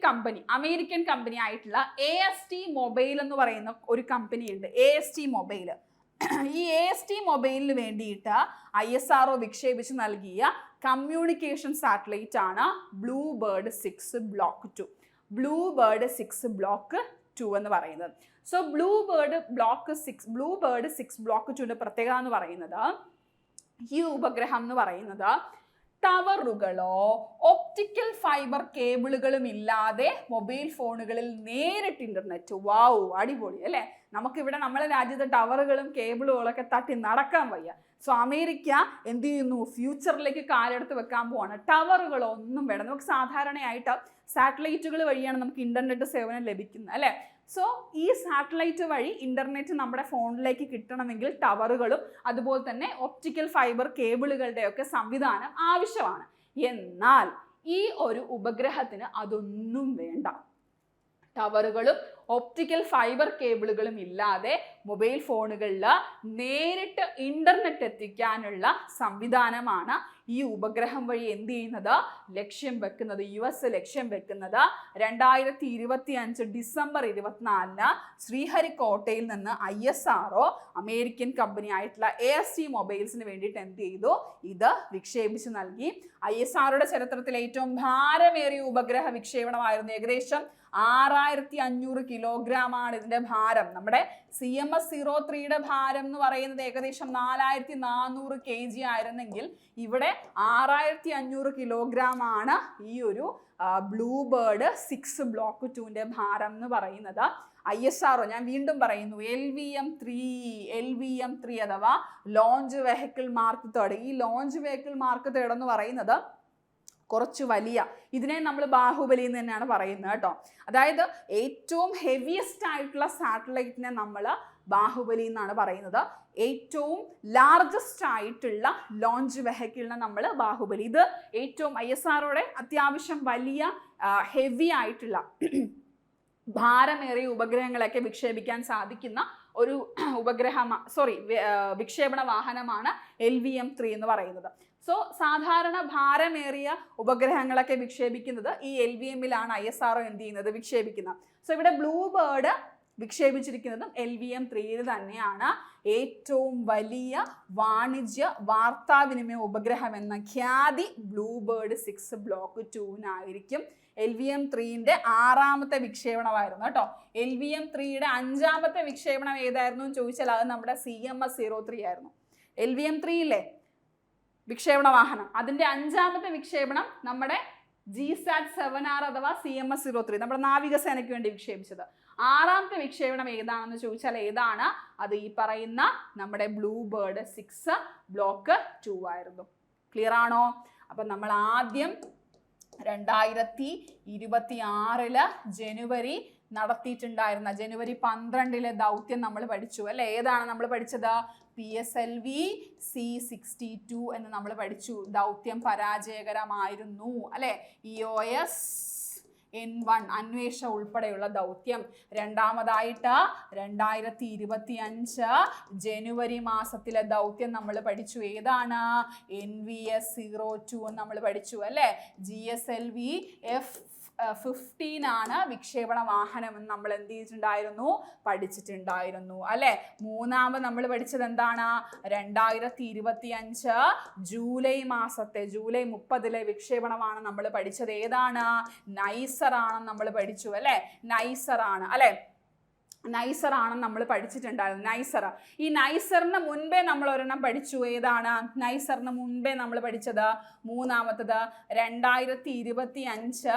കമ്പനി ആയിട്ടുള്ള AST മൊബൈൽ എന്ന് പറയുന്ന ഒരു കമ്പനി ഉണ്ട്. AST mobile. ഈ AST മൊബൈലിന് വേണ്ടിയിട്ട് ISRO വിക്ഷേപിച്ച് നൽകിയ കമ്മ്യൂണിക്കേഷൻ സാറ്റലൈറ്റ് ആണ് ബ്ലൂബേർഡ് 6 ബ്ലോക്ക് 2. ബ്ലൂബേർഡ് 6 ബ്ലോക്ക് 2 എന്ന് പറയുന്നത്. സോ ബ്ലൂബേർഡ് 6 ബ്ലോക്ക് 2ന്റെ പ്രത്യേകത എന്ന് പറയുന്നത്, ഈ ഉപഗ്രഹം എന്ന് പറയുന്നത് ടവറുകളോ ഒപ്റ്റിക്കൽ ഫൈബർ കേബിളുകളും ഇല്ലാതെ മൊബൈൽ ഫോണുകളിൽ നേരിട്ട് ഇന്റർനെറ്റ്. വാവ്, അടിപൊളി അല്ലേ? നമുക്കിവിടെ നമ്മുടെ രാജ്യത്ത് ടവറുകളും കേബിളുകളൊക്കെ തട്ടി നടക്കാൻ വയ്യ. സോ അമേരിക്ക എന്ത് ചെയ്യുന്നു? ഫ്യൂച്ചറിലേക്ക് കാലെടുത്ത് വെക്കാൻ പോവാണ്. ടവറുകളൊന്നും വേണം. നമുക്ക് സാധാരണയായിട്ട് സാറ്റലൈറ്റുകൾ വഴിയാണ് നമുക്ക് ഇന്റർനെറ്റ് സേവനം ലഭിക്കുന്നത്, അല്ലേ? സോ ഈ സാറ്റലൈറ്റ് വഴി ഇന്റർനെറ്റ് നമ്മുടെ ഫോണിലേക്ക് കിട്ടണമെങ്കിൽ ടവറുകളും അതുപോലെ തന്നെ ഒപ്റ്റിക്കൽ ഫൈബർ കേബിളുകളുടെയൊക്കെ സംവിധാനം ആവശ്യമാണ്. എന്നാൽ ഈ ഒരു ഉപഗ്രഹത്തിന് അതൊന്നും വേണ്ട. ടവറുകളും ഒപ്റ്റിക്കൽ ഫൈബർ കേബിളുകളും ഇല്ലാതെ മൊബൈൽ ഫോണുകളിൽ നേരിട്ട് ഇന്റർനെറ്റ് എത്തിക്കാനുള്ള സംവിധാനമാണ് ഈ ഉപഗ്രഹം വഴി എന്ത് ചെയ്യുന്നത്? ലക്ഷ്യം വെക്കുന്നത്. US ലക്ഷ്യം വെക്കുന്നത് 2025 ഡിസംബർ 24 ശ്രീഹരിക്കോട്ടയിൽ നിന്ന് ISRO അമേരിക്കൻ കമ്പനി ആയിട്ടുള്ള AST മൊബൈൽസിന് വേണ്ടിയിട്ട് എന്ത് ചെയ്തു? ഇത് വിക്ഷേപിച്ച് നൽകി. ISROയുടെ ചരിത്രത്തിലെ ഏറ്റവും ഭാരമേറിയ ഉപഗ്രഹ വിക്ഷേപണമായിരുന്നു. ഏകദേശം 6500 കിലോഗ്രാമാണ് ഇതിന്റെ ഭാരം. നമ്മുടെ CMS-03യുടെ ഭാരം എന്ന് പറയുന്നത് ഏകദേശം 4400 kg ആയിരുന്നെങ്കിൽ ഇവിടെ 6500 കിലോഗ്രാം ആണ് ഈ ഒരു ബ്ലൂബേർഡ് 6 ബ്ലോക്ക് 2ന്റെ ഭാരം എന്ന് പറയുന്നത്. ISRO, ഞാൻ വീണ്ടും പറയുന്നു, LVM-3 അഥവാ ലോഞ്ച് വെഹിക്കിൾ മാർക്ക് 3. ഈ ലോഞ്ച് വെഹിക്കിൾ മാർക്ക് 3 എന്ന് പറയുന്നത് കുറച്ച് വലിയ, ഇതിനെ നമ്മൾ ബാഹുബലി എന്ന് തന്നെയാണ് പറയുന്നത് കേട്ടോ. അതായത് ഏറ്റവും ഹെവിയസ്റ്റ് ആയിട്ടുള്ള സാറ്റലൈറ്റിനെ നമ്മൾ ബാഹുബലി എന്നാണ് പറയുന്നത്. ഏറ്റവും ലാർജസ്റ്റ് ആയിട്ടുള്ള ലോഞ്ച് വെഹിക്കിളിനെ നമ്മൾ ബാഹുബലി. ഇത് ഏറ്റവും ISROയുടെ അത്യാവശ്യം വലിയ ഹെവി ആയിട്ടുള്ള ഭാരമേറിയ ഉപഗ്രഹങ്ങളൊക്കെ വിക്ഷേപിക്കാൻ സാധിക്കുന്ന ഒരു വിക്ഷേപണ വാഹനമാണ് LVM-3 എന്ന് പറയുന്നത്. സോ സാധാരണ ഭാരമേറിയ ഉപഗ്രഹങ്ങളൊക്കെ വിക്ഷേപിക്കുന്നത് ഈ LVM-ലാണ് ISRO എന്ത് ചെയ്യുന്നത്? വിക്ഷേപിക്കുന്നത്. സോ ഇവിടെ ബ്ലൂബേർഡ് വിക്ഷേപിച്ചിരിക്കുന്നതും LVM-3 തന്നെയാണ്. ഏറ്റവും വലിയ വാണിജ്യ വാർത്താവിനിമയ ഉപഗ്രഹം എന്ന ഖ്യാതി ബ്ലൂബേർഡ് 6 ബ്ലോക്ക് 2-നായിരിക്കും. LVM-3ന്റെ 6ാമത്തെ വിക്ഷേപണമായിരുന്നു കേട്ടോ. LVM-3യുടെ 5ാമത്തെ വിക്ഷേപണം ഏതായിരുന്നു എന്ന് ചോദിച്ചാൽ അത് നമ്മുടെ CMS-03 ആയിരുന്നു. LVM-3 വിക്ഷേപണ വാഹനം, അതിന്റെ 5ാമത്തെ വിക്ഷേപണം നമ്മുടെ GSAT-7R അഥവാ CMS-03, നമ്മുടെ നാവികസേനയ്ക്ക് വേണ്ടി വിക്ഷേപിച്ചത്. 6ാമത്തെ വിക്ഷേപണം ഏതാണെന്ന് ചോദിച്ചാൽ ഏതാണ്? അത് ഈ പറയുന്ന നമ്മുടെ ബ്ലൂബേർഡ് 6 ബ്ലോക്ക് 2 ആയിരുന്നു. ക്ലിയർ ആണോ? അപ്പൊ നമ്മൾ ആദ്യം 2026 ജനുവരി നടത്തിയിട്ടുണ്ടായിരുന്ന ജനുവരി 12 ദൗത്യം നമ്മൾ പഠിച്ചു അല്ലെ? ഏതാണ് നമ്മൾ പഠിച്ചത്? PSLV C62 എന്ന് നമ്മൾ പഠിച്ചു. ദൗത്യം പരാജയകരമായിരുന്നു അല്ലെ? EOS N1 അന്വേഷ ഉൾപ്പെടെയുള്ള ദൗത്യം. രണ്ടാമതായിട്ട് 2025 ജനുവരി മാസത്തിലെ ദൗത്യം നമ്മൾ പഠിച്ചു. ഏതാണ്? NVS-02 നമ്മൾ പഠിച്ചു അല്ലെ? GSLV 15 ആണ് വിക്ഷേപണ വാഹനം എന്ന് നമ്മൾ എന്ത് ചെയ്തിട്ടുണ്ടായിരുന്നു, പഠിച്ചിട്ടുണ്ടായിരുന്നു അല്ലെ. മൂന്നാമത് നമ്മൾ പഠിച്ചത് എന്താണ്, 2025 ജൂലൈ മാസത്തെ ജൂലൈ 30 വിക്ഷേപണമാണ് നമ്മൾ പഠിച്ചത്. ഏതാണ്, നൈസർ ആണെന്ന് നമ്മൾ പഠിച്ചു അല്ലെ. നൈസർ ആണ് അല്ലെ, നൈസർ ആണെന്ന് നമ്മൾ പഠിച്ചിട്ടുണ്ടായിരുന്നു. നൈസർ, ഈ നൈസറിന് മുൻപേ നമ്മൾ ഒരെണ്ണം പഠിച്ചു. ഏതാണ് നൈസറിന് മുൻപേ നമ്മൾ പഠിച്ചത്, മൂന്നാമത്തത് 2025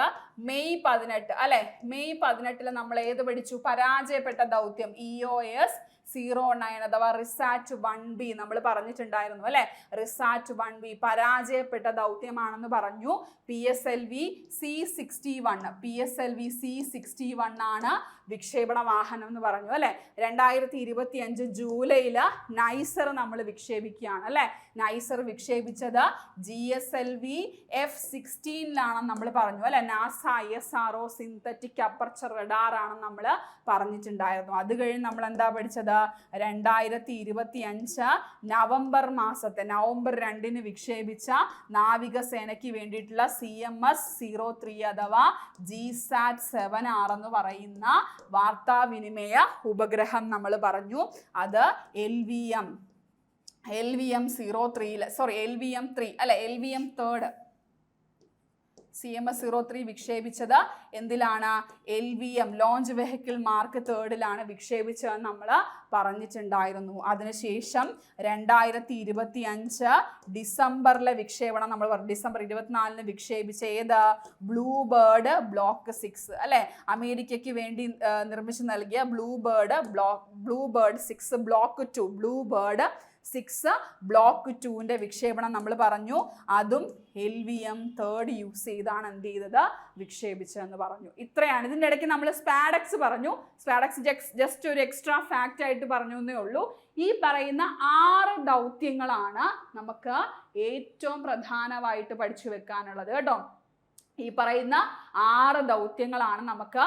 മെയ് 18 അല്ലെ. മെയ് 18 നമ്മൾ ഏത് പഠിച്ചു, പരാജയപ്പെട്ട ദൗത്യം EOS 09 അഥവാ റിസാറ്റ് 1B നമ്മൾ പറഞ്ഞിട്ടുണ്ടായിരുന്നു അല്ലെ. റിസാറ്റ് 1B പരാജയപ്പെട്ട ദൗത്യമാണെന്ന് പറഞ്ഞു. PSLV C61 ആണ് വിക്ഷേപണ വാഹനം എന്ന് പറഞ്ഞു അല്ലെ. 2025 ജൂലൈയില് നൈസർ നമ്മൾ വിക്ഷേപിക്കുകയാണ് അല്ലെ. നൈസർ വിക്ഷേപിച്ചത് GSLV F-16 നമ്മൾ പറഞ്ഞു അല്ലെ. NASA ISRO synthetic aperture radar ആണെന്ന് നമ്മൾ പറഞ്ഞിട്ടുണ്ടായിരുന്നു. അത് കഴിഞ്ഞ് നമ്മൾ എന്താ പഠിച്ചത്, 2025 നവംബർ 2 വിക്ഷേപിച്ച നാവികസേനയ്ക്ക് വേണ്ടിയിട്ടുള്ള CMS-03 അഥവാ GSAT-7R എന്ന് പറയുന്ന വാർത്താവിനിമയ ഉപഗ്രഹം നമ്മൾ പറഞ്ഞു. അത് LVM 3 അല്ലെ, LVM 3 CMS-03 വിക്ഷേപിച്ചത് എന്തിലാണ്, LVM launch vehicle mark 3 വിക്ഷേപിച്ചതെന്ന് നമ്മൾ പറഞ്ഞിട്ടുണ്ടായിരുന്നു. അതിനുശേഷം 2025 ഡിസംബറിലെ വിക്ഷേപണം നമ്മൾ പറഞ്ഞു. ഡിസംബർ 24 വിക്ഷേപിച്ച ഏത്, ബ്ലൂബേർഡ് ബ്ലോക്ക് 6 അല്ലെ. അമേരിക്കയ്ക്ക് വേണ്ടി നിർമ്മിച്ചു നൽകിയ ബ്ലൂബേർഡ് 6 ബ്ലോക്ക് 2 ബ്ലൂബേർഡ് 6 ബ്ലോക്ക് 2 വിക്ഷേപണം നമ്മൾ പറഞ്ഞു. അതും LVM 3 യൂസ് ചെയ്താണ് എന്ത് ചെയ്തത്, വിക്ഷേപിച്ചതെന്ന് പറഞ്ഞു. ഇത്രയാണ്. ഇതിൻ്റെ ഇടയ്ക്ക് നമ്മൾ സ്പാഡക്സ് പറഞ്ഞു. സ്പാഡക്സ് ജസ്റ്റ് ഒരു എക്സ്ട്രാ ഫാക്റ്റ് ആയിട്ട് പറഞ്ഞു എന്നേ ഉള്ളൂ. ഈ പറയുന്ന 6 ദൗത്യങ്ങളാണ് നമുക്ക് ഏറ്റവും പ്രധാനമായിട്ട് പഠിച്ചു വെക്കാനുള്ളത് കേട്ടോ. ഈ പറയുന്ന 6 ദൗത്യങ്ങളാണ് നമുക്ക്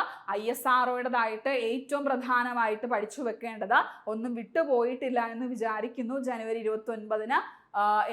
ISROയുടേതായിട്ട് ഏറ്റവും പ്രധാനമായിട്ട് പഠിച്ചു വെക്കേണ്ടത്. ഒന്നും വിട്ടുപോയിട്ടില്ല എന്ന് വിചാരിക്കുന്നു. ജനുവരി 29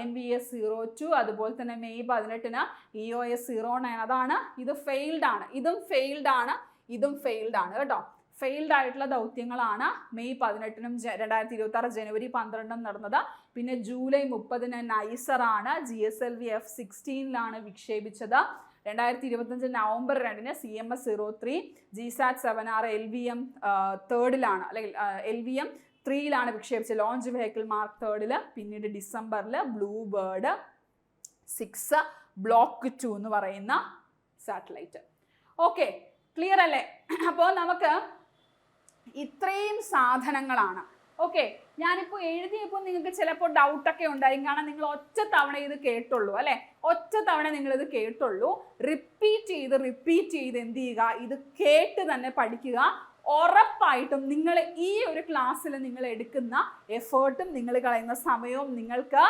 NVS 02, അതുപോലെ തന്നെ മെയ് 18 EOS 09. അതാണ്, ഇത് ഫെയിൽഡ് ആണ്, ഇതും ഫെയിൽഡ് ആണ്, ഇതും ഫെയിൽഡ് ആണ് കേട്ടോ. ഫെയിൽഡ് ആയിട്ടുള്ള ദൗത്യങ്ങളാണ് മെയ് 18 2026 ജനുവരി 12 നടന്നത്. പിന്നെ ജൂലൈ 30 നൈസർ ആണ് GSLV F-16 വിക്ഷേപിച്ചത്. 2025 November 2 CMS-03 GSAT-7R LVM 3 അല്ലെങ്കിൽ LVM 3 വിക്ഷേപിച്ചത്, ലോഞ്ച് വെഹിക്കിൾ മാർക്ക് 3. പിന്നീട് ഡിസംബറിൽ ബ്ലൂബേർഡ് 6 ബ്ലോക്ക് 2 എന്ന് പറയുന്ന സാറ്റലൈറ്റ്. ഓക്കെ, ക്ലിയർ അല്ലേ? അപ്പോൾ നമുക്ക് ഇത്രയും സാധനങ്ങളാണ്. ഓക്കെ, ഞാനിപ്പോൾ എഴുതിയപ്പോൾ നിങ്ങൾക്ക് ചിലപ്പോൾ ഡൗട്ടൊക്കെ ഉണ്ടായിരിക്കും. കാരണം നിങ്ങൾ ഒറ്റ തവണ ഇത് കേട്ടുള്ളൂ അല്ലെ, ഒറ്റ തവണ നിങ്ങളിത് കേട്ടുള്ളൂ. റിപ്പീറ്റ് ചെയ്ത് എന്ത് ചെയ്യുക, ഇത് കേട്ട് തന്നെ പഠിക്കുക. ഉറപ്പായിട്ടും നിങ്ങൾ ഈ ഒരു ക്ലാസ്സിൽ നിങ്ങൾ എടുക്കുന്ന എഫേർട്ടും നിങ്ങൾ കളയുന്ന സമയവും നിങ്ങൾക്ക്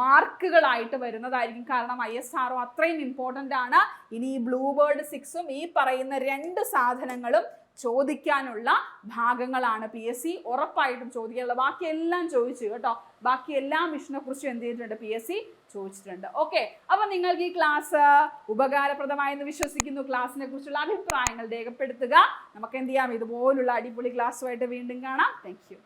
മാർക്കുകളായിട്ട് വരുന്നതായിരിക്കും. കാരണം ISRO അത്രയും ഇമ്പോർട്ടൻ്റ് ആണ്. ഇനി ഈ ബ്ലൂബേർഡ് 6ഉം ഈ പറയുന്ന 2 സാധനങ്ങളും ചോദിക്കാനുള്ള ഭാഗങ്ങളാണ്. PSC ഉറപ്പായിട്ടും ചോദിക്കാനുള്ള. ബാക്കിയെല്ലാം ചോദിച്ചു കേട്ടോ. ബാക്കി എല്ലാ മിഷനെ കുറിച്ചും എന്ത് ചെയ്തിട്ടുണ്ട്, PSC ചോദിച്ചിട്ടുണ്ട്. ഓക്കെ, അപ്പൊ നിങ്ങൾക്ക് ഈ ക്ലാസ് ഉപകാരപ്രദമായെന്ന് വിശ്വസിക്കുന്നു. ക്ലാസ്സിനെ കുറിച്ചുള്ള അഭിപ്രായങ്ങൾ രേഖപ്പെടുത്തുക. നമുക്ക് എന്ത് ചെയ്യാം, ഇതുപോലുള്ള അടിപൊളി ക്ലാസ്സുമായിട്ട് വീണ്ടും കാണാം. Thank you.